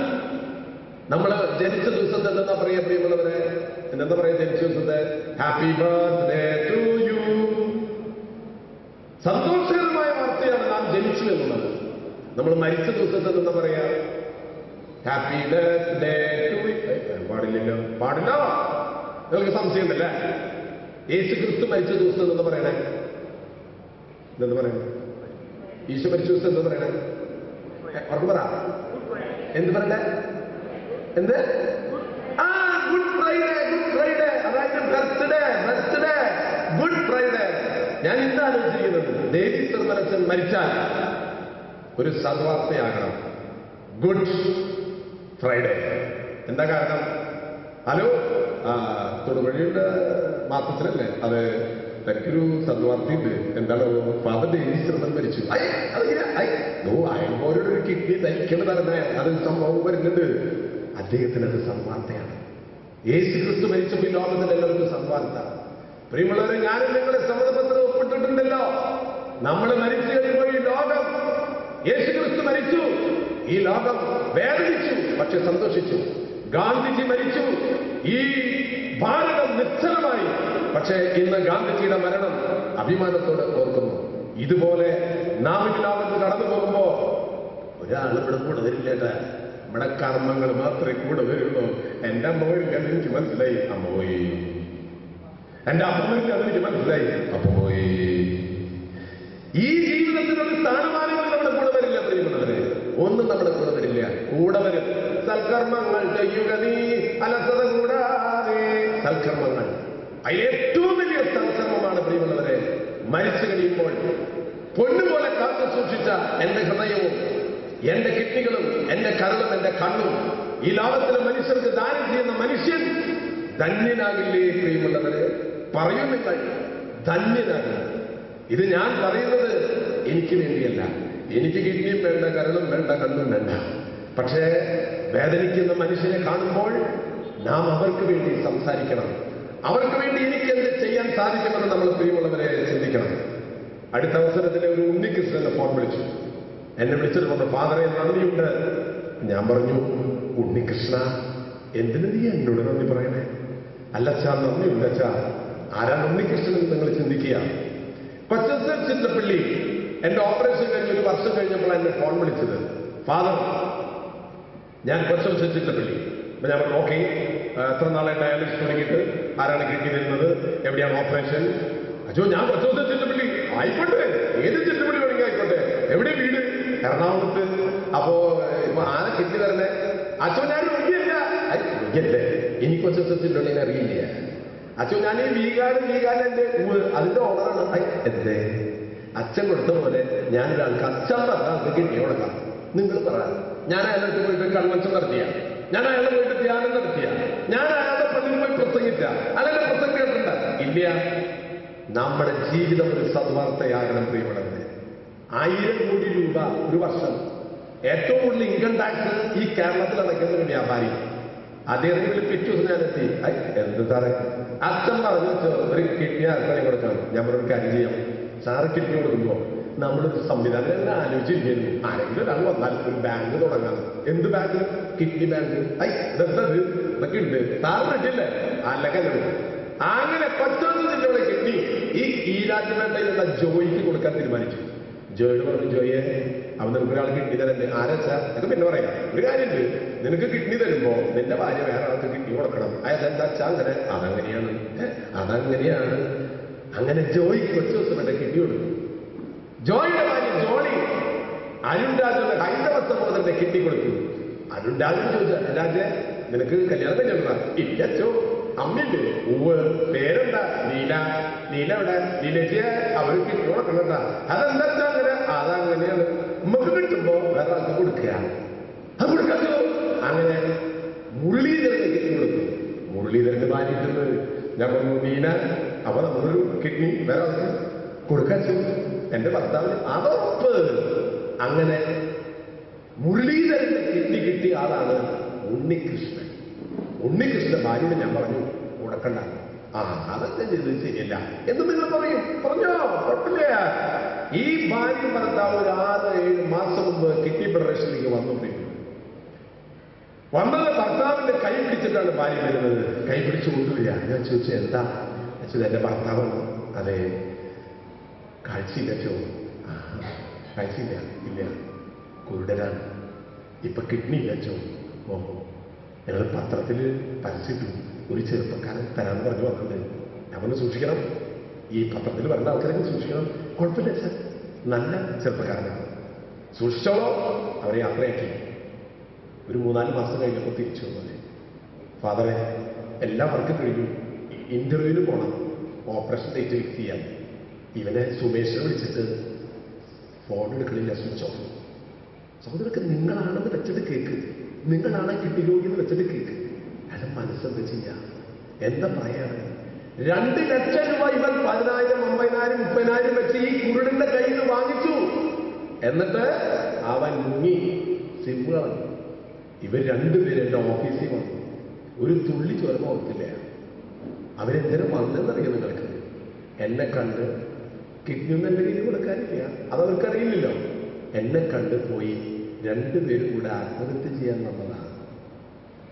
നമ്മൾ ജനിച്ച ദിവസത്തെ എന്താ പറയാ പ്രിയമുള്ളവരെ? എന്താ പറയാ ജനിച്ച ദിവസത്തെ? Happy birthday to you. സന്തോഷകരമായ വാർത്തയാണ് നാം ജനിച്ചു എന്നുള്ളത്. നമ്മൾ മരിച്ച ദിവസത്തെ എന്താ പറയാ? Happy birthday to you. പാടില്ലല്ലോ, പാടില്ല. നിങ്ങൾക്ക് സംശയമുണ്ടല്ലേ? യേശു ക്രിസ്തു മരിച്ച ദിവസം എന്താ പറയണേ? എന്താ പറയണേ? ഈശോ മരിച്ച ദിവസം എന്താ പറയണേ? അവർക്ക് പറ, എന്ത് പറയണേ? എന്ത്? Good Friday. ഗുഡ് ഫ്രൈഡേ, അതായത് ബർത്ത്ഡേ. Good Friday. ഞാൻ ഇന്ന് ആലോചിക്കുന്നത്, ദേവി സർവനച്ചൻ മരിച്ചാൽ ഒരു സദ്വാർത്തയാകണം, ഗുഡ് ഫ്രൈഡേ. എന്താ കാരണം? ഹലോ, തൊടുപുഴയുടെ മാസത്തിലല്ലേ അത് തെക്കൊരു സദ്വാർത്തയുണ്ട്. എന്താണ്? ഫാദർ ദേവി സർവൻ മരിച്ചു. അയൽപോരുടെ ഒരു കിഡ്നി തരിക്കേണ്ടതാണ്, അത് സംഭവം വരുന്നുണ്ട്. അദ്ദേഹത്തിന് അത് സദ്വാർത്തയാണ്. യേശു ക്രിസ്തു മരിച്ചപ്പോൾ ഈ ലോകത്തിൽ എല്ലാവർക്കും സദ്വാർത്ത. പ്രിയമുള്ളവരെ, ഞാനും നിങ്ങളെ സമ്മതപത്രം ഒപ്പിട്ടിട്ടുണ്ടല്ലോ. നമ്മൾ മരിച്ചു കഴിയുമ്പോൾ ഈ ലോകം, യേശു ക്രിസ്തു മരിച്ചു, ഈ ലോകം വേദനിച്ചു, പക്ഷെ സന്തോഷിച്ചു. ഗാന്ധിജി മരിച്ചു, ഈ ഭാരതം നിശ്ചലമായി, പക്ഷേ ഇന്ന് ഗാന്ധിജിയുടെ മരണം അഭിമാനത്തോടെ ഓർക്കുന്നു. ഇതുപോലെ നാം ഈ ലോകത്ത് കടന്നു പോകുമ്പോ ഒരാൾ ഇവിടെ കൂടെ വരില്ലേട്ടാ, നമ്മുടെ കർമ്മങ്ങൾ മാത്രമേ കൂടെ വരുള്ളൂ. എന്റെ അമ്മ പോയില്ല, അതെനിക്ക് മനസ്സിലായി. അമ്മ പോയി. എന്റെ അമ്മ പോയില്ല, അതെനിക്ക് മനസ്സിലായി. അപ്പ പോയി. ഈ ജീവിതത്തിനൊരു സ്ഥാനമാനങ്ങൾ നമ്മുടെ കൂടെ വരില്ല പ്രിയമുള്ളവരെ, ഒന്നും നമ്മുടെ കൂടെ വരില്ല. കൂടെ വരും സൽക്കർമ്മങ്ങൾ ചെയ്യുക നീ അലസത കൂടാതെ. സൽക്കർമ്മങ്ങൾ, ഏറ്റവും വലിയ സൽക്കർമ്മമാണ് പ്രിയമുള്ളവരെ മരിച്ചു കഴിയുമ്പോൾ പൊന്നുപോലെ കാത്തു സൂക്ഷിച്ച എന്റെ ഹൃദയവും എന്റെ കിഡ്നികളും എന്റെ കരളും എന്റെ കണ്ണും ഈ ലോകത്തിലെ മനുഷ്യർക്ക് ദാനം ചെയ്യുന്ന മനുഷ്യൻ ധന്യനാകില്ലേ പ്രിയമുള്ളവരെ? പറയൂ നിങ്ങൾ, ധന്യനാകില്ല. ഇത് ഞാൻ പറയുന്നത് എനിക്ക് വേണ്ടിയല്ല. എനിക്ക് കിഡ്നിയും വേണ്ട, കരളും വേണ്ട, കണ്ണും വേണ്ട. പക്ഷേ വേദനിക്കുന്ന മനുഷ്യനെ കാണുമ്പോൾ നാം അവർക്ക് വേണ്ടി സംസാരിക്കണം. അവർക്ക് വേണ്ടി എനിക്ക് എന്ത് ചെയ്യാൻ സാധിക്കുമെന്ന് നമ്മൾ പ്രിയമുള്ളവരെ ചിന്തിക്കണം. അടുത്ത അവസരത്തിൽ ഒരു ഉണ്ണികൃഷ്ണനെ ഫോൺ വിളിച്ചു. എന്നെ വിളിച്ചിട്ട് പറഞ്ഞു, ഫാദറെ നന്ദിയുണ്ട്. ഞാൻ പറഞ്ഞു, ഉണ്ണികൃഷ്ണ എന്തിനു നീ എന്നോട് നന്ദി പറയണേ? അല്ലച്ചാ നന്ദിയുണ്ട് അച്ഛാ. ആരാണ് ഉണ്ണികൃഷ്ണൻ എന്ന് നിങ്ങൾ ചിന്തിക്കുക. കൊച്ചൻ ചിറ്റപ്പള്ളി എന്റെ ഓപ്പറേഷൻ കഴിഞ്ഞ് 1 വർഷം കഴിഞ്ഞപ്പോൾ എന്നെ ഫോൺ വിളിച്ചത്, ഫാദർ ഞാൻ കൊച്ചൻ ചിറ്റപ്പള്ളി. അപ്പൊ ഞാൻ പറഞ്ഞു, ഓക്കെ, എത്ര നാളെ ഡയാലിസിസ് തുടങ്ങിയിട്ട്, ആരാണ് കിഡ്നി തരുന്നത്, എവിടെയാണ് ഓപ്പറേഷൻ? അച്ഛോ ഞാൻ കൊച്ചൻ ചിറ്റപ്പള്ളി. ആയിക്കോട്ടെ, ഏത് ചിറ്റപ്പള്ളി വേണമെങ്കിൽ ആയിക്കോട്ടെ. എവിടെ വീട്? എറണാകുളത്ത്. അപ്പോ ഇപ്പൊ ആരെ കിഡ്നി തരണേ? അച്ഛോ ഞാൻ രോഗിയല്ല. രോഗിയല്ലേ? എനിക്ക് കൊച്ചൻ അറിയില്ല. അച്ഛൻ ഞാൻ ഈ വീകാരൻ എന്റെ അതിന്റെ ഓണറാണ്. എന്തേ? അച്ഛൻ കൊടുത്ത പോലെ ഞാനൊരാൾക്ക് അച്ഛൻ പറഞ്ഞാൽ കിഡ്നി കൊടുക്കാം. നിങ്ങൾ പറ, ഞാൻ അയാളുടെ പോയിട്ട് കൺവെൻഷൻ നടത്തിയ, ഞാൻ അയാളെ പോയിട്ട് ധ്യാനം നടത്തിയ, ഞാൻ അയാളുടെ പള്ളിയിൽ പോയി പ്രസംഗിച്ച, അയാളുടെ പ്രസംഗം കേട്ടിട്ടുണ്ട് ഇല്ല. നമ്മുടെ ജീവിതം ഒരു സദ്വാർത്തയാകണം പ്രിയമുള്ളവരെ. 1000 കോടി രൂപ ഒരു വർഷം ഏറ്റവും കൂടുതൽ ഇൻകം ടാക്സ് ഈ കേരളത്തിൽ അടയ്ക്കുന്ന ഒരു വ്യാപാരി. അദ്ദേഹത്തിന് പിറ്റു ഞാനെത്തി. എന്ത് സാറേ? അച്ഛൻ പറഞ്ഞു ഒരു കിഡ്നി ആർക്കാണെങ്കിൽ കൊടുക്കണം. ഞാൻ ഒരു കാര്യം ചെയ്യാം, സാറ് കിഡ്നി കൊടുക്കുമ്പോൾ നമ്മളൊരു സംവിധാനം എല്ലാം ആലോചിച്ചിരിക്കുന്നു. ആരെങ്കിലും ഒരാൾ വന്നാൽ ഒരു ബാങ്ക് തുടങ്ങാം. എന്ത് ബാങ്ക്? Kidney bank. ഇതൊക്കെ ഉണ്ട്. സാറ് പറ്റില്ലേ? അല്ലെങ്കിൽ അങ്ങനെ 10 കിഡ്നി ഈ ഈരാറ്റുപേട്ടയിലുള്ള ജോയിക്ക് കൊടുക്കാൻ തീരുമാനിച്ചു. ജോയിയോട് പറഞ്ഞു, ജോയെ അവൻ നമുക്ക് ഒരാൾ കിഡ്നി തരണ്ടേ? ആരച്ചാ? അത് പിന്നെ പറയാം. ഒരു കാര്യമുണ്ട്, നിനക്ക് കിഡ്നി തരുമ്പോ നിന്റെ ഭാര്യ വേറെ ആൾക്ക് കിഡ്നി കൊടുക്കണം. അതെന്താ വെച്ചാ അങ്ങനെ? അതങ്ങനെയാണ്. അങ്ങനെ ജോയിക്ക് 8 ദിവസം എന്റെ കിഡ്നി കൊടുക്കും. ജോയിയുടെ ഭാര്യ ജോളി അരുൺരാജുള്ള ഹൈന്ദവ സമൂഹത്തിന്റെ കിഡ്നി കൊടുക്കും. അരുൺരാജൻ ചോദിച്ചാൽ, രാജെ നിനക്ക് കല്യാണം കഴിഞ്ഞാ? ഇല്ലച്ചോ. അമ്മയുണ്ട്? ഉവ്. പേരെന്താ? നീല. നീല എവിടെ? നീലജിയെ അവർക്ക് കിഡ്നി കൊടുക്കണ്ട. അതെന്താ അങ്ങനെ? അതങ്ങനെയാണ്. നമുക്ക് കിട്ടുമ്പോ വേറെ ആൾക്ക് കൊടുക്കുക. അത് കൊടുക്കാത്തോ? അങ്ങനെ മുരളീധരന് കിഡ്നി കൊടുക്കും. മുരളീധരന്റെ ഭാര്യയിട്ടുണ്ട്. ഞാൻ പറഞ്ഞു, നീന അപ്പൊ നമ്മളൊരു കിഡ്നി വേറെ ആൾക്ക് കൊടുക്കാച്ചു. എന്റെ ഭർത്താവിന് അതുറപ്പ്. അങ്ങനെ മുരളീധരന്റെ കിഡ്നി കിട്ടിയ ആളാണ് ഉണ്ണികൃഷ്ണൻ. ഉണ്ണികൃഷ്ണന്റെ ഭാര്യയോട് ഞാൻ പറഞ്ഞു, കൊടുക്കണ്ട. അതൊക്കെ ചെയ്ത് ശരിയല്ല എന്ന് നിങ്ങൾ പറയും. പറഞ്ഞോ, കുഴപ്പമില്ല. ഈ ഭാര്യ ഭർത്താവ് ഒരു 6-7 മാസം മുമ്പ് കിഡ്നി ഫെഡറേഷനിലേക്ക് വന്നുകൊണ്ടിരിക്കുന്നു. വന്നത് ഭർത്താവിന്റെ കൈ പിടിച്ചിട്ടാണ് ഭാര്യ വരുന്നത്. കൈ പിടിച്ചു കൊണ്ടുവരിക. ഞാൻ ചോദിച്ചു, എന്താ? ചോദിച്ചത് എന്റെ ഭർത്താവാണ്. അതെ. കാഴ്ചയില്ല ചോ? കാഴ്ചയില്ല. ഇല്ല, കുരുടനാണ്. ഇപ്പൊ കിഡ്നി ഇല്ല ചോ? ഓഹോ. ഞങ്ങൾ പത്രത്തിൽ പരസ്യപ്പെട്ടു, ഒരു ചെറുപ്പക്കാരൻ തരാന്ന് പറഞ്ഞു വന്നത്. അവന് സൂക്ഷിക്കണം, ഈ പത്രത്തിൽ വരുന്ന ആൾക്കാരൊക്കെ സൂക്ഷിക്കണം. കുഴപ്പമില്ല സാർ, നല്ല ചെറുപ്പക്കാരനാണ്, സൂക്ഷിച്ചോളോ. അവരെ യാത്രയാക്കി. ഒരു 3-4 മാസം കഴിഞ്ഞപ്പോൾ തിരിച്ചു വന്നത്. ഫാദറെ എല്ലാം വർക്കും കഴിഞ്ഞു, ഇന്റർവ്യൂവിന് പോകണം, ഓപ്പറേഷൻ ഡേറ്റ് ഫിക്സ് ചെയ്യാൻ. ഇവനെ സുമേഷിനെ വിളിച്ചിട്ട് ഫോൺ എടുക്കണില്ല, സ്വിച്ച് ഓഫ്. സഹോദരക്ക് നിങ്ങളാണെന്ന് വെച്ചിട്ട് കേക്ക്, നിങ്ങളാണ് കിഡ്നി രോഗി എന്ന് വെച്ചിട്ട് കേക്ക്. അയാളെ മനസ്സെന്ത് ചെയ്യാം? എന്താ പറയാണ്? 2 ലക്ഷം രൂപ ഇവൻ 10,000, 50,000, 30,000 വെച്ച് ഈ കുരുടന്റെ കയ്യിൽ നിന്ന് വാങ്ങിച്ചു. എന്നിട്ട് അവൻ മുങ്ങി സിമ്മ് കളഞ്ഞു. ഇവർ 2 പേര് എന്റെ ഓഫീസിൽ വന്നു. ഒരു തുള്ളി ചോർമ്മ ഓർത്തില്ല. അവരെന്തിനും വന്നെന്നറിയാം നിങ്ങൾക്ക്. എന്നെ കണ്ട് കിഡ്നി ഒന്നും എന്റെ കയ്യിൽ കൊടുക്കാനില്ല, അതവർക്കറിയില്ലല്ലോ. എന്നെ കണ്ട് പോയി 2 പേരും കൂടെ ആത്മഹത്യ ചെയ്യാൻ വന്നതാണ്.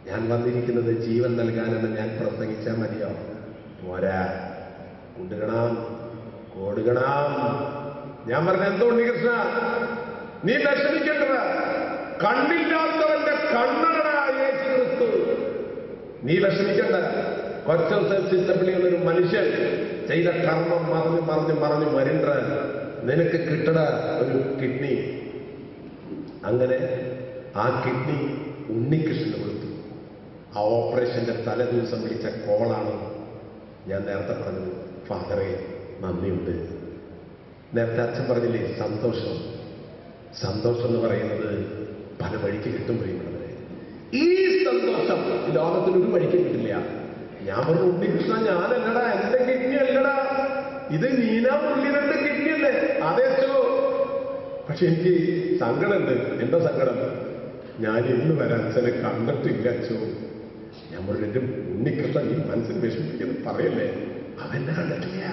ഞാൻ വന്നിരിക്കുന്നത് ജീവൻ നൽകാനെന്ന് ഞാൻ പ്രസംഗിച്ചാൽ മതിയോ? പോരാ, കൊണ്ടുകണം, കൊടുക്കണം. ഞാൻ പറഞ്ഞ എന്തോ ഉണ്ണികൃഷ്ണ, നീ വിഷമിക്കേണ്ടത്. കണ്ണില്ലാത്തവന്റെ കണ്ണടനായ യേശു ക്രിസ്തു. നീ വിഷമിക്കേണ്ട. കൊച്ചൻ ചിറ്റപ്പള്ളി എന്നൊരു മനുഷ്യൻ ചെയ്ത കർമ്മം മറഞ്ഞു വരണ്ട. നിനക്ക് കിട്ടണ ഒരു കിഡ്നി. അങ്ങനെ ആ കിഡ്നി ഉണ്ണികൃഷ്ണന് കൊടുത്തു. ആ ഓപ്പറേഷന്റെ തലേദിവസം വിളിച്ച കോളാണ് ഞാൻ നേരത്തെ പറഞ്ഞത്. ഫാദറെ നന്ദിയുണ്ട്. നേരത്തെ അച്ഛൻ പറഞ്ഞില്ലേ സന്തോഷം. സന്തോഷം എന്ന് പറയുന്നത് പല വഴിക്ക് കിട്ടും. ഈ സന്തോഷം ഈ ലോകത്തിന് ഒരു വഴിക്ക് കിട്ടില്ല. ഞാൻ പറഞ്ഞു, ഉണ്ണികൃഷ്ണ ഞാനല്ലടാ, എന്റെ കിഡ്നി അല്ലടാ, ഇത് നീന മുരളീധരന്റെ കിഡ്നി അല്ലേ? അതേച്ചോ. പക്ഷെ എനിക്ക് സങ്കടമുണ്ട്. എന്താ സങ്കടം? ഞാൻ ഇന്ന് വരെ അച്ഛനെ കണ്ടിട്ടില്ല അച്ഛോ. ഞാൻ പറഞ്ഞു, എന്റെ ഉണ്ണികൃഷ്ണ നീ മനസ്സിൽ വിഷമിപ്പിക്കുന്നത് പറയല്ലേ, അവനെ കണ്ടിട്ടില്ല.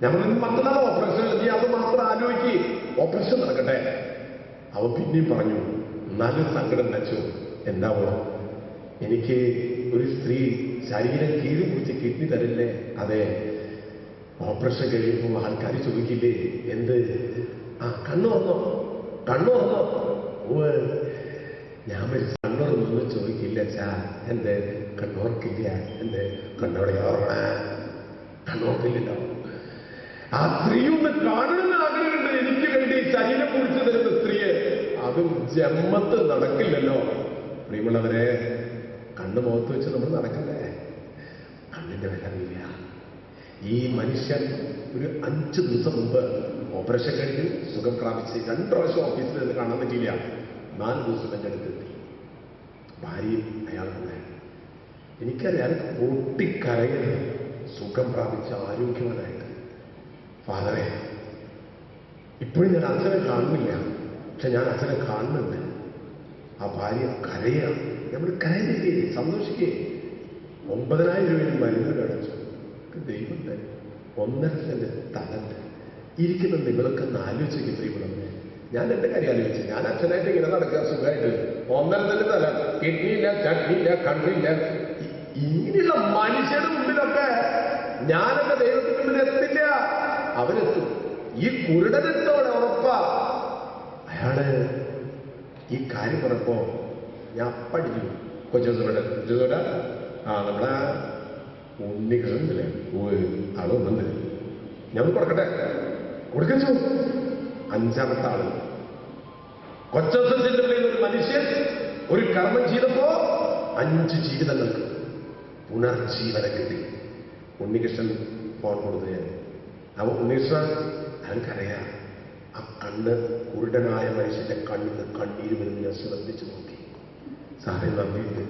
ഞങ്ങൾ മറ്റന്നാൾ ഓപ്പറേഷൻ എത്തി, അത് മാത്രം ആലോചിക്ക്, ഓപ്പറേഷൻ നടക്കട്ടെ. അവൻ പിന്നെയും പറഞ്ഞു, എന്നാലും സങ്കടം വെച്ചു. എന്താവോ, എനിക്ക് ഒരു സ്ത്രീ ശരീരം കീഴ് പിടിച്ച് കിഡ്നി തരില്ലേ? അതെ. ഓപ്പറേഷൻ കഴിയുമ്പോൾ ആൾക്കാർ ചോദിക്കില്ലേ, എന്ത്? ആ കണ്ണു തുറന്നോ, കണ്ണു തുറന്നോ? ഓ, ഞാൻ മരിച്ച കണ്ണുറന്നൊന്നും ചോദിക്കില്ല അച്ഛാ. എന്ത് കണ്ണോർക്കില്ല? എന്ത് കണ്ണോടെ ഓർമ്മ? കണ്ണോർക്കില്ലല്ലോ. ആ സ്ത്രീ ഒന്ന് കാണണമെന്ന് ആഗ്രഹമുണ്ട് എനിക്ക് വേണ്ടി ശരീരം കുറിച്ച് തരുന്ന സ്ത്രീയെ. അതും ജന്മത്ത് നടക്കില്ലല്ലോ. പ്രിയമുള്ളവരെ, കണ്ണ് മുഖത്ത് വെച്ച് നമ്മൾ നടക്കണ്ടേ? കണ്ണിന്റെ വില അറിയില്ല. ഈ മനുഷ്യൻ ഒരു 5 ദിവസം മുമ്പ് ഓപ്പറേഷൻ കഴിഞ്ഞ് സുഖം പ്രാപിച്ച് 2 പ്രാവശ്യം ഓഫീസിൽ നിന്ന് കാണാൻ പറ്റിയില്ല. 4 ദിവസം എൻ്റെ അടുത്തെത്തി. ഭാര്യയും അയാളുടെ. എനിക്കറിയാം പൊട്ടിക്കരയുന്നത് സുഖം പ്രാപിച്ച ആരോഗ്യവാനായിട്ട്. ഫാദറെ, ഇപ്പോഴും ഞാൻ അച്ഛനെ കാണുന്നില്ല, പക്ഷെ ഞാൻ അച്ഛനെ കാണുന്നുണ്ട്. ആ ഭാര്യ കരയുക. നമ്മൾ കരയില്ലേ, സന്തോഷിക്കേ. 9,000 രൂപയിൽ മരുന്ന് കഴിച്ചു. ദൈവം തന്നെ 1.5 സെന്റ് തലണ്ട് ഇരിക്കുന്ന നിങ്ങളൊക്കെ ആലോചിക്കും. പ്രിയമുള്ളവരെ, ഞാൻ എന്റെ കാര്യം ആലോചിച്ചു. ഞാൻ അച്ഛനായിട്ട് ഇങ്ങനെ നടക്കുക സുഖമായിട്ട്. 1.5 സെന്റ് തല, കിഡ്നിയില്ല, ചട്നിയില്ല, കണ്ണില്ല. ഇങ്ങനെയുള്ള മനുഷ്യരുടെ മുമ്പിലൊക്കെ ഞാനൊക്കെ ദൈവത്തിന് മുമ്പിൽ എത്തില്ല. അവരെത്തും. ഈ കുരുടനെത്തോടെ ഉറപ്പാ. അയാള് ഈ കാര്യം പറഞ്ഞപ്പോ ഞാൻ പഠിച്ചു. കൊച്ചോടെ നമ്മളെ ഉണ്ണികളുണ്ടല്ലേ, ആളൊന്നുണ്ട്, ഞാൻ കൊടുക്കട്ടെ. കൊടുക്കച്ചു. 5ാമത്തെ ആള്. കൊച്ചോസത്തിന്റെ ഒരു മനുഷ്യൻ ഒരു കർമ്മം ചെയ്തപ്പോ 5 ജീവിതങ്ങൾക്ക് പുനർജീവനം കിട്ടി. ഉണ്ണികൃഷ്ണൻ ഫോൺ കൊടുത്തു. അവ ഉണ്ണികൃഷ്ണൻ അയാൾക്കറിയാം. ആ കണ്ണ്, കുരുടനായ മനുഷ്യന്റെ കണ്ണിന് കണ്ണീര് വരുന്ന ശ്രദ്ധിച്ചു നോക്കി. സാറേ നന്ദിയുണ്ട്,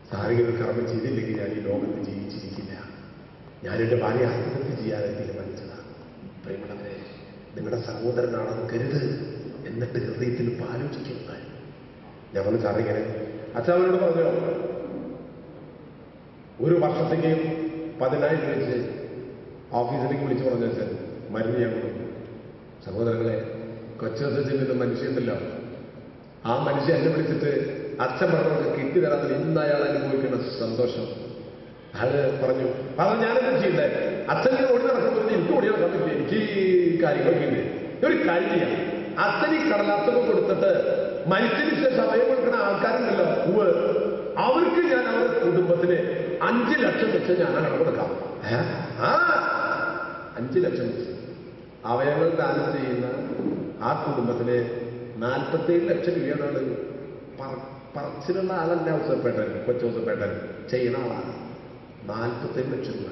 സാറിങ്ങനെ കർമ്മം ചെയ്തില്ലെങ്കിൽ ഞാൻ ഈ ലോകത്ത് ജീവിച്ചിരിക്കില്ല. ഞാൻ എൻ്റെ ഭാര്യ ആത്മഹത്യ ചെയ്യാതെ തീരുമാനിച്ചതാണ്. പ്രിയമുള്ളവരെ, നിങ്ങളുടെ സഹോദരനാണെന്ന് കരുത്, എന്നിട്ട് ഹൃദയത്തിൽ ആലോചിക്കുക. ഞാൻ വന്ന് സാറിങ്ങനെ അച്ഛനോട് പറഞ്ഞു, 1 വർഷത്തേക്ക് 10,000 വെച്ച് ഓഫീസിലേക്ക് വിളിച്ചു പറഞ്ഞു വെച്ചാൽ മരുന്ന് ഞാൻ കൊടുക്കും. സഹോദരങ്ങളെ, കൊച്ചൊരു മനുഷ്യണ്ടല്ലോ, ആ മനുഷ്യൻ എന്നെ വിളിച്ചിട്ട് അച്ഛൻ പറഞ്ഞവർക്ക് കിട്ടി തരാമെന്ന് ഇന്ന് അയാൾ അനുഭവിക്കുന്ന സന്തോഷം. അയാള് പറഞ്ഞു, അത് ഞാനെന്താ ചെയ്യണ്ടേ? അച്ഛൻ ഓടി നടക്കുമ്പോൾ എനിക്ക് ഓടി നടക്കാൻ പറ്റില്ല, എനിക്ക് കാര്യങ്ങളൊക്കെ ഉണ്ട്. ഒരു കാര്യം ചെയ്യാം, അച്ഛൻ ഈ കടലാസൊക്കെ കൊടുത്തിട്ട് മനുഷ്യന് സമയം കൊടുക്കുന്ന ആൾക്കാരുണ്ടല്ലോ, അവർക്ക് ഞാൻ അവരുടെ കുടുംബത്തിന് 5 ലക്ഷം വെച്ച് ഞാൻ കടം കൊടുക്കാം. 5 ലക്ഷം വെച്ച് അവയവങ്ങൾ ദാനം ചെയ്യുന്ന ആ കുടുംബത്തിന് 47 ലക്ഷം രൂപയാണ്. പറച്ചിലുള്ള ആളല്ല ഔസേപ്പേട്ടൻ, കൊച്ചൗസേപ്പേട്ടൻ ചെയ്യുന്ന ആളാണ്. 47 ലക്ഷം രൂപ.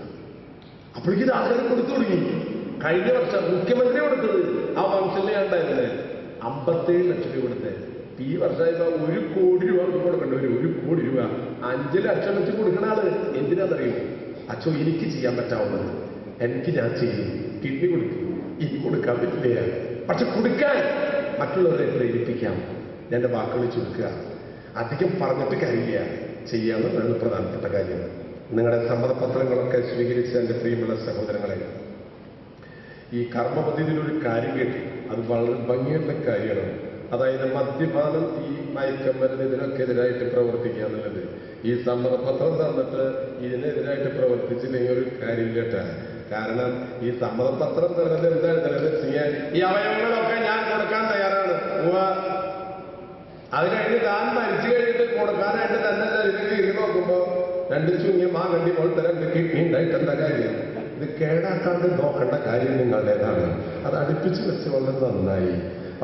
അപ്പോഴേക്കും ഇത് ആൾക്കാർ കൊടുത്തു തുടങ്ങി. കഴിഞ്ഞ വർഷം മുഖ്യമന്ത്രി കൊടുത്തത് ആ ഫംഗ്ഷനിൽ ഉണ്ടായിരുന്നത് 57 ലക്ഷം രൂപ കൊടുത്തത്. ഈ വർഷമായപ്പോ 1 കോടി രൂപ കൊടുക്കേണ്ടി വരും. 1 കോടി രൂപ 5 ലക്ഷം വെച്ച് കൊടുക്കുന്ന ആള് എന്തിനാണെന്നറിയോ? അച്ഛോ, എനിക്ക് ചെയ്യാൻ പറ്റാവുന്നത് എനിക്ക് ഞാൻ ചെയ്യും. കിഡ്നി കൊടുക്കും, ഇനി കൊടുക്കാൻ പറ്റില്ല. പക്ഷെ കൊടുക്കാൻ മറ്റുള്ളവരെ പ്രേരിപ്പിക്കാം. എൻ്റെ വാക്കുകൾ ചുരുക്കുക, അധികം പറഞ്ഞിട്ട് കാര്യമില്ല, ചെയ്യാവുന്നതാണ് പ്രധാനപ്പെട്ട കാര്യം. നിങ്ങളുടെ സമ്മതപത്രങ്ങളൊക്കെ സ്വീകരിച്ച എൻ്റെ പ്രിയമുള്ള സഹോദരങ്ങളെ, ഈ കർമ്മപദ്ധതിയിലൊരു കാര്യം കേട്ടി, അത് വളരെ ഭംഗിയുള്ള കാര്യമാണ്. അതായത് മദ്യപാനം, ഈ മയക്കമരുന്ന്, ഇതിനൊക്കെ എതിരായിട്ട് പ്രവർത്തിക്കുക എന്നുള്ളത്. ഈ സമ്മതപത്രം തന്നിട്ട് ഇതിനെതിരായിട്ട് പ്രവർത്തിച്ചില്ലെങ്കിൽ ഒരു കാര്യമില്ല. കാരണം ഈ സമ്മതപത്രം തരുന്നത് എന്താണെന്ന് ചെയ്യാൻ ഈ അവയവങ്ങളൊക്കെ ഞാൻ കൊടുക്കാൻ തയ്യാറാണ്. അത് കഴിഞ്ഞ് താൻ മരിച്ചു കഴിഞ്ഞിട്ട് കൊടുക്കാനായിട്ട് തന്നെ ഇതിൽ നോക്കുമ്പോ 2 ചുങ്ങിയ മാങ്ങണ്ടി പോലത്തെ 2 കിഡ്നി ഉണ്ടായിട്ട് എന്താ കാര്യം? ഇത് കേടാക്കാണ്ട് നോക്കേണ്ട കാര്യം നിങ്ങളുടേതാണ്. അത് അടുപ്പിച്ച് വെച്ചുകൊണ്ടത് നന്നായി.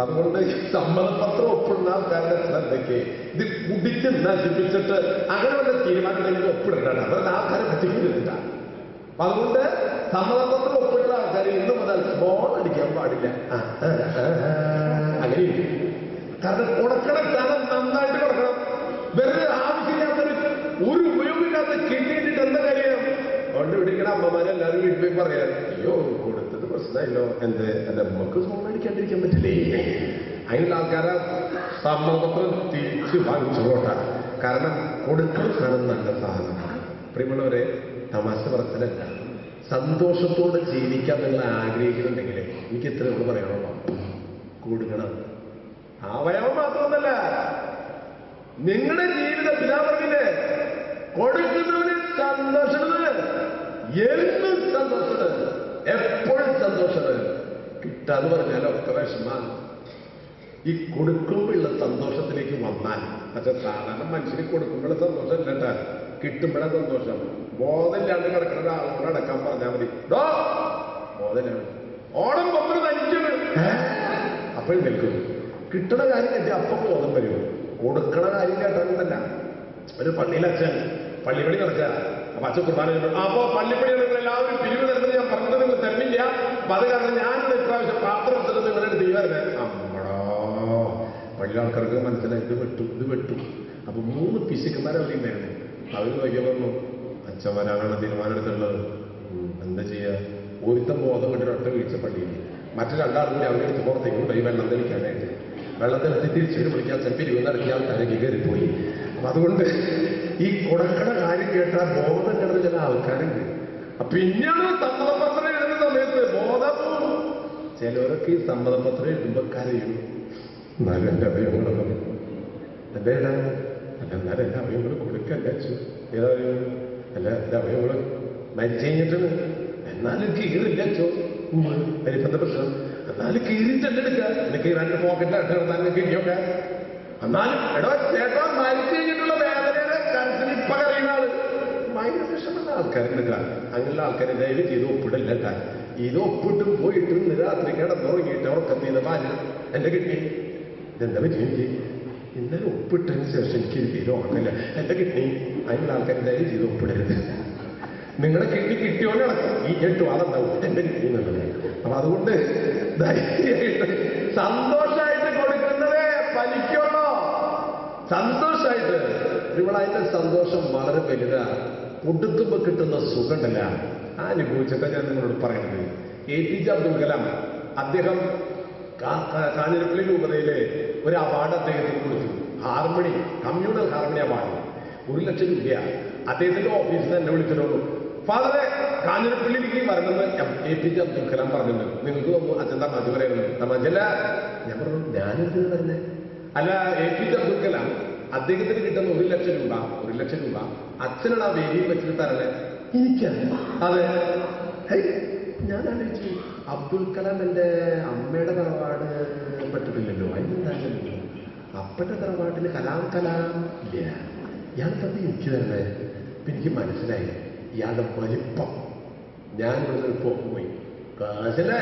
അതുകൊണ്ട് ഈ സമ്മതപത്രം ഒപ്പിടുന്ന ആൾക്കാരുടെ ശ്രദ്ധയ്ക്ക് ഇത് കുടിച്ച് നശിപ്പിച്ചിട്ട് അങ്ങനെ വല്ല തീരുമാനത്തിലേക്ക് ഒപ്പിടേണ്ടതാണ്. അവരുടെ ആൾക്കാരെ പറ്റിക്കുന്നില്ല. അതുകൊണ്ട് സമ്മതപത്രം ഒപ്പിട്ട ആൾക്കാർ ഇന്ന് മുതൽ ഫോൺ അടിക്കാൻ പാടില്ല. അങ്ങനെ കാരണം കൊടുക്കണം, സ്ഥലം നന്നായിട്ട് കൊടുക്കണം. വെറുതെ അമ്മമാരെല്ലാവരും വീട്ടിൽ പോയി പറയാം, അയ്യോ കൊടുത്തത് പ്രശ്നമല്ലോ, എന്ത് അല്ല നമുക്ക് സ്വർണ്ണം മേടിക്കാണ്ടിരിക്കാൻ പറ്റില്ലേ? അതിനുള്ള ആൾക്കാരെ സമ്മതം തിരിച്ച് വാങ്ങിച്ചു പോട്ട. കാരണം കൊടുക്കുന്നതാണ് നല്ല സാധനം. പ്രിയമുള്ളവരെ, തമാശ പറച്ചിലല്ല, സന്തോഷത്തോടെ ജീവിക്കാൻ നിങ്ങൾ ആഗ്രഹിക്കുന്നുണ്ടെങ്കിൽ എനിക്ക് എത്ര നമ്മൾ പറയണോ, കൊടുക്കണം. അവയവം മാത്രമൊന്നല്ല, നിങ്ങളുടെ ജീവിതം ഇതാ പറഞ്ഞില്ലേ, കൊടുക്കുന്നവന് സന്തോഷമാണ്, എന്നും സന്തോഷമാണ്, എപ്പോഴും സന്തോഷമാണ്. കിട്ടാന്ന് പറഞ്ഞാൽ ഒക്കെ വിഷമാണ്. ഈ കൊടുക്കുമ്പോഴുള്ള സന്തോഷത്തിലേക്ക് വന്നാൽ, പക്ഷെ സാധാരണ മനുഷ്യന് കൊടുക്കുമ്പോഴുള്ള സന്തോഷം ഇല്ലട്ടാ, കിട്ടുമ്പോഴാണ് സന്തോഷം. ബോധമില്ലാണ്ട് കിടക്കുന്ന ഒരാളോട് അടക്കാൻ പറഞ്ഞാൽ മതി, ബോധമില്ല ഓണം പൊമ്പത് തനിച്ചത് അപ്പോഴും നിൽക്കും. കിട്ടണ കാര്യം കേട്ടി അപ്പം ബോധം വരുമോ? കൊടുക്കണ കാര്യം കേട്ടാണെന്നല്ല. ഒരു പള്ളിയിലച്ഛൻ പള്ളിപ്പണി നടക്കുക, അപ്പൊ അച്ഛൻ കുർബാന അപ്പോ പള്ളിപ്പണി നിങ്ങൾ എല്ലാവരും പിരിവ് തരുന്നത് ഞാൻ പറഞ്ഞത് നിങ്ങൾ തരുന്നില്ല, അപ്പൊ അത് കാരണം ഞാനിവിടെ ഇപ്രാവശ്യം പാത്രം എടുത്തിട്ട് നിങ്ങളുടെ തീരുമാനം. അമ്മടോ, പള്ളി ആൾക്കാർക്ക് മനസ്സിലായി ഇത് വെട്ടു. അപ്പൊ 3 പിശുക്കന്മാരെ അവിടെ ഉണ്ടായിരുന്നു. അവര് വൈകി പറഞ്ഞു, അച്ഛന്മാരാണ് തീരുമാനം എടുത്തുള്ളത്, എന്താ ചെയ്യാ? ഒരുത്തം ബോധം വിട്ട് ഒറ്റ വീഴ്ച പള്ളിയിൽ, മറ്റു 2 ആളും കൂടി അവിടെ എടുത്ത് പുറത്തേക്ക് കൊണ്ടുപോയി വെള്ളം തെളിക്കാനായിട്ട്. വെള്ളം തെളിച്ച് തിരിച്ചു വിളിക്കാൻ പിരിവ് നടത്തിയ ആൾക്കാരേക്ക് കയറിപ്പോയി. അപ്പൊ അതുകൊണ്ട് ഈ കൊടുക്കണ കാര്യം കേട്ടാൽ ബോധം കിടന്ന് ചില ആൾക്കാരുണ്ട്. പിന്നെയാണ് സമ്മതപത്രം എഴുതുന്ന സമയത്ത് ബോധം. ചിലവരൊക്കെ ഈ സമ്മതപത്രം എഴുതുമ്പോൾ കരയും, എന്നാലും എന്റെ അവയവങ്ങളൊന്നും എന്റെ ഇടാൻ അല്ല, എന്നാലും എന്റെ അവയവങ്ങൾ കൊടുക്കല്ല ഏതായാലും അല്ല, എന്റെ അവയവങ്ങള് മരിച്ചു കഴിഞ്ഞിട്ടാണ്, എന്നാലും കീറില്ല അച്ചോ. വലിപ്പത്തെ പ്രശ്നം, എന്നാലും കീറിട്ടല്ല എടുക്കുക, എന്നെ കീറാൻ്റെ പോക്കറ്റ് ഇട്ടെടുത്താൽ കിട്ടിയൊക്കെ. എന്നാലും എടോ ചേട്ടാ, മരിച്ചു കഴിഞ്ഞിട്ടുള്ള വേദനയുടെ കരുത്തിന് ഇപ്പൊ അറിയുന്ന ആള് ഭയങ്കര വിഷമുള്ള ആൾക്കാരുണ്ട്. അങ്ങനെയുള്ള ആൾക്കാരെ ദയവ് ചെയ്ത് ഒപ്പിടല്ല. ഇത് ഒപ്പിട്ടും പോയിട്ടും രാത്രി കിടന്നുറങ്ങിയിട്ട് ഉറക്കത്തിന്ന് പാല് എന്റെ കിട്ടി. ഇതെന്താ പറ്റി? എനിക്ക് ഇന്നലെ ഒപ്പിട്ടതിന് ശേഷം എനിക്ക് ഇത് ഓർമ്മയില്ല, എന്റെ കിട്ടി. അതിനുള്ള ആൾക്കാർ ദയവ് ചെയ്ത് ഒപ്പിടരുത്. നിങ്ങളുടെ കിട്ടിയോണ്ട് നടക്കും ഈ 8 വാദണ്ടാവും എന്റെ കിട്ടി എന്നുള്ളത്. അപ്പൊ അതുകൊണ്ട് ധൈര്യമായിട്ട് സന്തോഷമായിട്ട് കൊടുക്കുന്നതേ ഫലിക്കുള്ളൂ. സന്തോഷമായിട്ട് ഇവിടെ അതിന്റെ സന്തോഷം വളരെ വലുതാണ്. കൊടുക്കുമ്പോ കിട്ടുന്ന സുഖമുണ്ടല്ല, ആ അനുഭവിച്ചിട്ട് ഞാൻ നിങ്ങളോട് പറയുന്നത്. APJ അബ്ദുൽ കലാം അദ്ദേഹം കാഞ്ഞിരപ്പള്ളി രൂപതയിലെ ഒരു അവാർഡ് അദ്ദേഹത്തിന് കൊടുത്തു. Harmony, communal harmony award. 1 ലക്ഷം രൂപയാണ്. അദ്ദേഹത്തിന്റെ ഓഫീസിൽ എന്നെ വിളിച്ചിട്ടുള്ളൂ, ഫാദറെ കാഞ്ഞിരപ്പള്ളിയിലേക്ക് വരണമെന്ന് APJ അബ്ദുൽ കലാം പറഞ്ഞിട്ടുണ്ട്. നിങ്ങൾക്ക് തോന്നുന്നു അച്ഛൻ തമാശ പറയുന്നത്. തമാശല്ല. ഞാൻ പറഞ്ഞു, ഞാനെന്ത് തന്നെ അല്ല. APJ അബ്ദുൽ കലാം അദ്ദേഹത്തിന് കിട്ടുന്ന 1 ലക്ഷം രൂപ, 1 ലക്ഷം രൂപ അച്ഛനാണ് ആ വേദിയിൽ വെച്ചിട്ട് തരണേ. എനിക്കറിയാം. അതെ, ഞാൻ ആലോചിച്ചു, അബ്ദുൽ കലാം എൻ്റെ അമ്മയുടെ തറവാട് പെട്ടിട്ടില്ലല്ലോ, അതിനെന്തായാലും അപ്പൻ്റെ തറവാട്ടിൽ കലാം ഇല്ല, ഇയാൾ തന്നെ എനിക്ക് തരണേ. ഇപ്പം എനിക്ക് മനസ്സിലായി ഇയാളുടെ വലിപ്പം. ഞാൻ ഇവിടെ പോയി കാശല്ലേ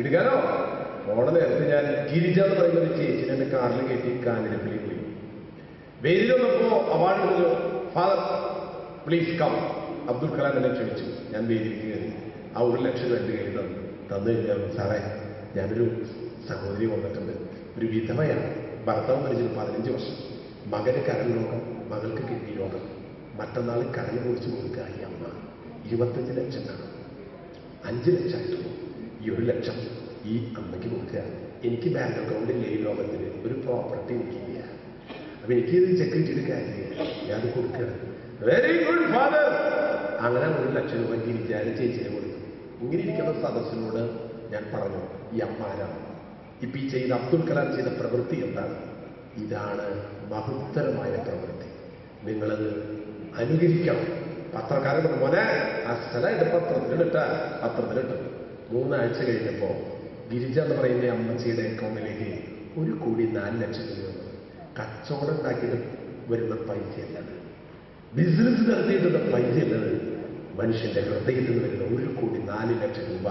ഇടുകാനോ പോണ നേരത്തെ ഞാൻ ഗിരിജ എന്ന് പറയുന്ന ഒരു ചേച്ചിനെ എൻ്റെ കാറിൽ കയറ്റി കാഞ്ഞിരപ്പള്ളി പോയി. വേദിയിൽ വന്നപ്പോ അവാർഡ് എടുത്തല്ലോ. Father please come. Abdul Kalam എന്നെ ക്ഷണിച്ചു. ഞാൻ വേദിയിലേക്ക് കയറി. ആ 1 ലക്ഷം എൻ്റെ കയ്യിൽ തന്നു കഴിഞ്ഞാൽ, സാറേ ഞാനൊരു സഹോദരി വന്നിട്ടുണ്ട്, ഒരു വിധവയാണ്, ഭർത്താവ് മരിച്ചിട്ട് 15 വർഷം, മകന് കരൾ രോഗം, മകൾക്ക് കിഡ്നി രോഗം, മറ്റന്നാൾ കരൾ കുറിച്ച് കൊടുക്കുക ഈ അമ്മ. 25 ലക്ഷം കാണും, 5 ലക്ഷമായിട്ടുള്ളൂ. ഈ 1 ലക്ഷം ഈ അമ്മയ്ക്ക് കൊടുക്കുക. എനിക്ക് ബാങ്ക് അക്കൗണ്ടിൽ ഈ ലോകത്തിൽ ഒരു പ്രോപ്പർട്ടി എനിക്കില്ല, അപ്പൊ എനിക്കിത് ചെക്ക് ചെയ്ത് കാര്യമില്ല, ഞാൻ കൊടുക്കുക. Very good father. അങ്ങനെ 1 ലക്ഷം രൂപ ഗിരിജാരി ചേച്ചിനെ കൊടുത്തു. ഇങ്ങനെ ഇരിക്കുന്ന സദസ്സിനോട് ഞാൻ പറഞ്ഞു, ഈ അമ്മ ആരാണ്? ഇപ്പൊ ഈ ചെയ്ത അബ്ദുൽ കലാം ചെയ്ത പ്രവൃത്തി എന്താണ്? ഇതാണ് മഹത്തരമായ പ്രവൃത്തി, നിങ്ങളത് അനുകരിക്കണം. പത്രക്കാരൻ മോനെ അസലായിട്ട് പത്രത്തിലിട്ട് 3 ആഴ്ച കഴിഞ്ഞപ്പോ ഗിരിജ എന്ന് പറയുന്ന അമ്മച്ചിയുടെ അക്കൗണ്ടിലേക്ക് 1,04,00,000 രൂപ വന്നു. കച്ചവടം ഉണ്ടാക്കിയിട്ട് വരുന്ന പൈസയല്ലത്, ബിസിനസ് നടത്തിയിട്ടുള്ള പൈസയല്ലത്, മനുഷ്യന്റെ ഹൃദയത്തിൽ നിന്ന് വരുന്ന 1,04,00,000 രൂപ.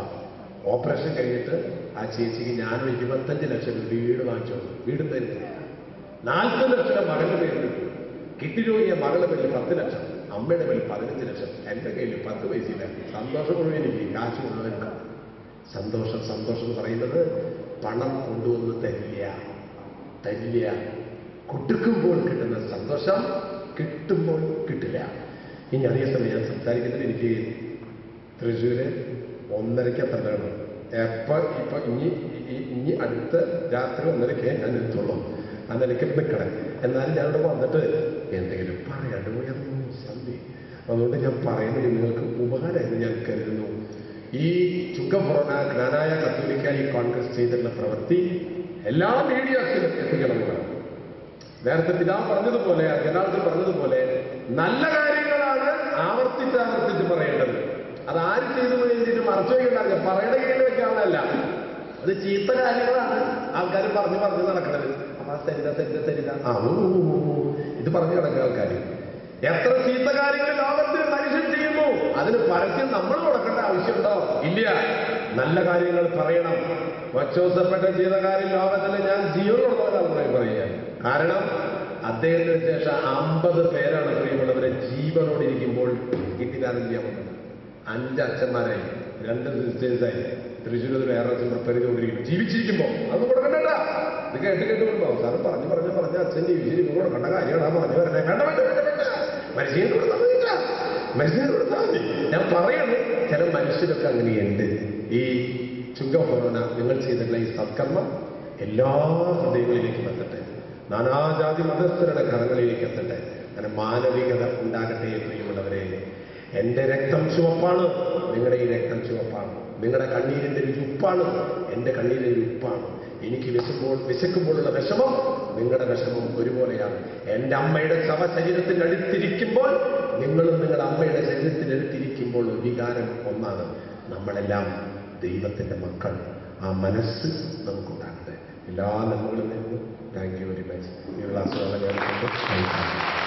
ഓപ്പറേഷൻ കഴിഞ്ഞിട്ട് ആ ചേച്ചിക്ക് ഞാൻ 25 ലക്ഷം രൂപ വീട് വാങ്ങിച്ചു. വീടും തരുന്നില്ല. 40 ലക്ഷം മകളുടെ പേരിൽ കിട്ടും. കിഡ്നി രോഗിയ മകളുടെ പേരിൽ 10 ലക്ഷം, അമ്മയുടെ പേരിൽ 15 ലക്ഷം. എൻ്റെ കയ്യിൽ 10 പൈസയില്ല. സന്തോഷം മുഴുവൻ എനിക്ക്, കാശ് മുഴുവൻ. സന്തോഷം എന്ന് പറയുന്നത് പണം കൊണ്ടുവന്ന് തരില്ല. കൊടുക്കുമ്പോൾ കിട്ടുന്ന സന്തോഷം കിട്ടുമ്പോൾ കിട്ടില്ല. ഇനി അതേസമയം ഞാൻ സംസാരിക്കുന്നത് എനിക്ക് തൃശ്ശൂര് 1:30 എത്തേണ്ടതാണ്. ഇപ്പൊ ഇനി അടുത്ത രാത്രി 1:30 ഞാൻ എത്തുള്ളൂ. ആ നിലയ്ക്ക് നിൽക്കണേ. എന്നാലും ഞാനിവിടെ വന്നിട്ട് എന്തെങ്കിലും പറയാണ്ട് പോയിരുന്നു സന്ധി. അതുകൊണ്ട് ഞാൻ പറയുന്നത് നിങ്ങൾക്ക് ഉപകാരമായിരുന്നു ഞാൻ കരുതുന്നു. ഈ ചുങ്കപ്പുറന ജ്ഞാനായ കത്തോലിക്കായി കോൺഗ്രസ് ചെയ്തിട്ടുള്ള പ്രവൃത്തി എല്ലാ മീഡിയാസിലും എത്തിക്കണമെന്നാണ്. നേരത്തെ പിതാവ് പറഞ്ഞതുപോലെ, ജനാർദ്ദൻ പറഞ്ഞതുപോലെ, നല്ല കാര്യങ്ങളാണ് ആവർത്തിച്ച് പറയേണ്ടത്. അത് ആര് ചെയ്തു വേണ്ടിയിട്ട് മറച്ചു വയ്ക്കണ്ടാവില്ല. പറയണ കീഴിൽ വെക്കാവുന്നതല്ല. അത് ചീത്ത കാര്യങ്ങളാണ് ആൾക്കാർ പറഞ്ഞു നടക്കുന്നത്. അപ്പൊ സരിത ഇത് പറഞ്ഞു കിടക്കുന്ന ആൾക്കാർ എത്ര ചീത്ത കാര്യങ്ങൾ ലോകത്തിൽ മനുഷ്യൻ ചെയ്യുന്നു. അതിന് പരസ്യം നമ്മൾ കൊടുക്കേണ്ട ആവശ്യമുണ്ടോ? ഇല്ല. നല്ല കാര്യങ്ങൾ പറയണം. വച്ചോസപ്പെട്ട ചെയ്ത കാര്യം ലോകത്തിൽ ഞാൻ ജീവനുള്ളവരാണ് പറയുക. കാരണം അദ്ദേഹത്തിന് ശേഷം 50 പേരാണ് പ്രിയമുള്ളവരെ ജീവനോടിരിക്കുമ്പോൾ വീട്ടുകാരൻ ചെയ്യാൻ വന്നത്. 5 അച്ഛന്മാരായി, 2 സിസ്റ്റേഴ്സായി. തൃശ്ശൂർ വേറെ പ്രിപ്പയർ ചെയ്തുകൊണ്ടിരിക്കുന്നു. ജീവിച്ചിരിക്കുമ്പോൾ അത് കൊടുക്കണ്ട. ഇത് കേട്ട് കൊടുക്കും. അവസാനം പറഞ്ഞ് അച്ഛൻ ജീവിച്ചിരിക്കുമ്പോൾ കൊടുക്കേണ്ട കാര്യമാണ് പറഞ്ഞു വരണേ. മനുഷ്യനെ കൊടുത്താൽ മതി. ഞാൻ പറയുന്നു, ചില മനുഷ്യരൊക്കെ അങ്ങനെയുണ്ട്. ഈ ചുങ്കപ്പുറന നിങ്ങൾ ചെയ്തിട്ടുള്ള ഈ സത്കർമ്മം എല്ലാ ഹൃദയങ്ങളിലേക്കും എത്തട്ടെ. നാനാജാതി മതസ്ഥരുടെ കരങ്ങളിലേക്ക് എത്തട്ടെ. അങ്ങനെ മാനവികത ഉണ്ടാകട്ടെ. പ്രിയമുള്ളവരെ, എൻ്റെ രക്തം ചുവപ്പാണ്, നിങ്ങളുടെ ഈ രക്തം ചുവപ്പാണ്. നിങ്ങളുടെ കണ്ണീരിൻ്റെ രുചി ഉപ്പാണ്, എൻ്റെ കണ്ണീരിൻ്റെ രുചി ഉപ്പാണ്. എനിക്ക് വിശക്കുമ്പോഴുള്ള വിഷമം നിങ്ങളുടെ വിഷമം ഒരുപോലെയാണ്. എൻ്റെ അമ്മയുടെ ശവശരീരത്തിൻ്റെ അടുത്തിരിക്കുമ്പോൾ നിങ്ങളും നിങ്ങളുടെ അമ്മയുടെ ശരീരത്തിൻ്റെ അടുത്തിരിക്കുമ്പോൾ വികാരം ഒന്നാണ്. നമ്മളെല്ലാം ദൈവത്തിൻ്റെ മക്കൾ. ആ മനസ്സ് നമുക്കുണ്ടാകട്ടെ. എല്ലാ നന്മകളും നേരുന്നു. Thank you very much. ഈ ക്ലാസ്സുകളെ ഞാൻ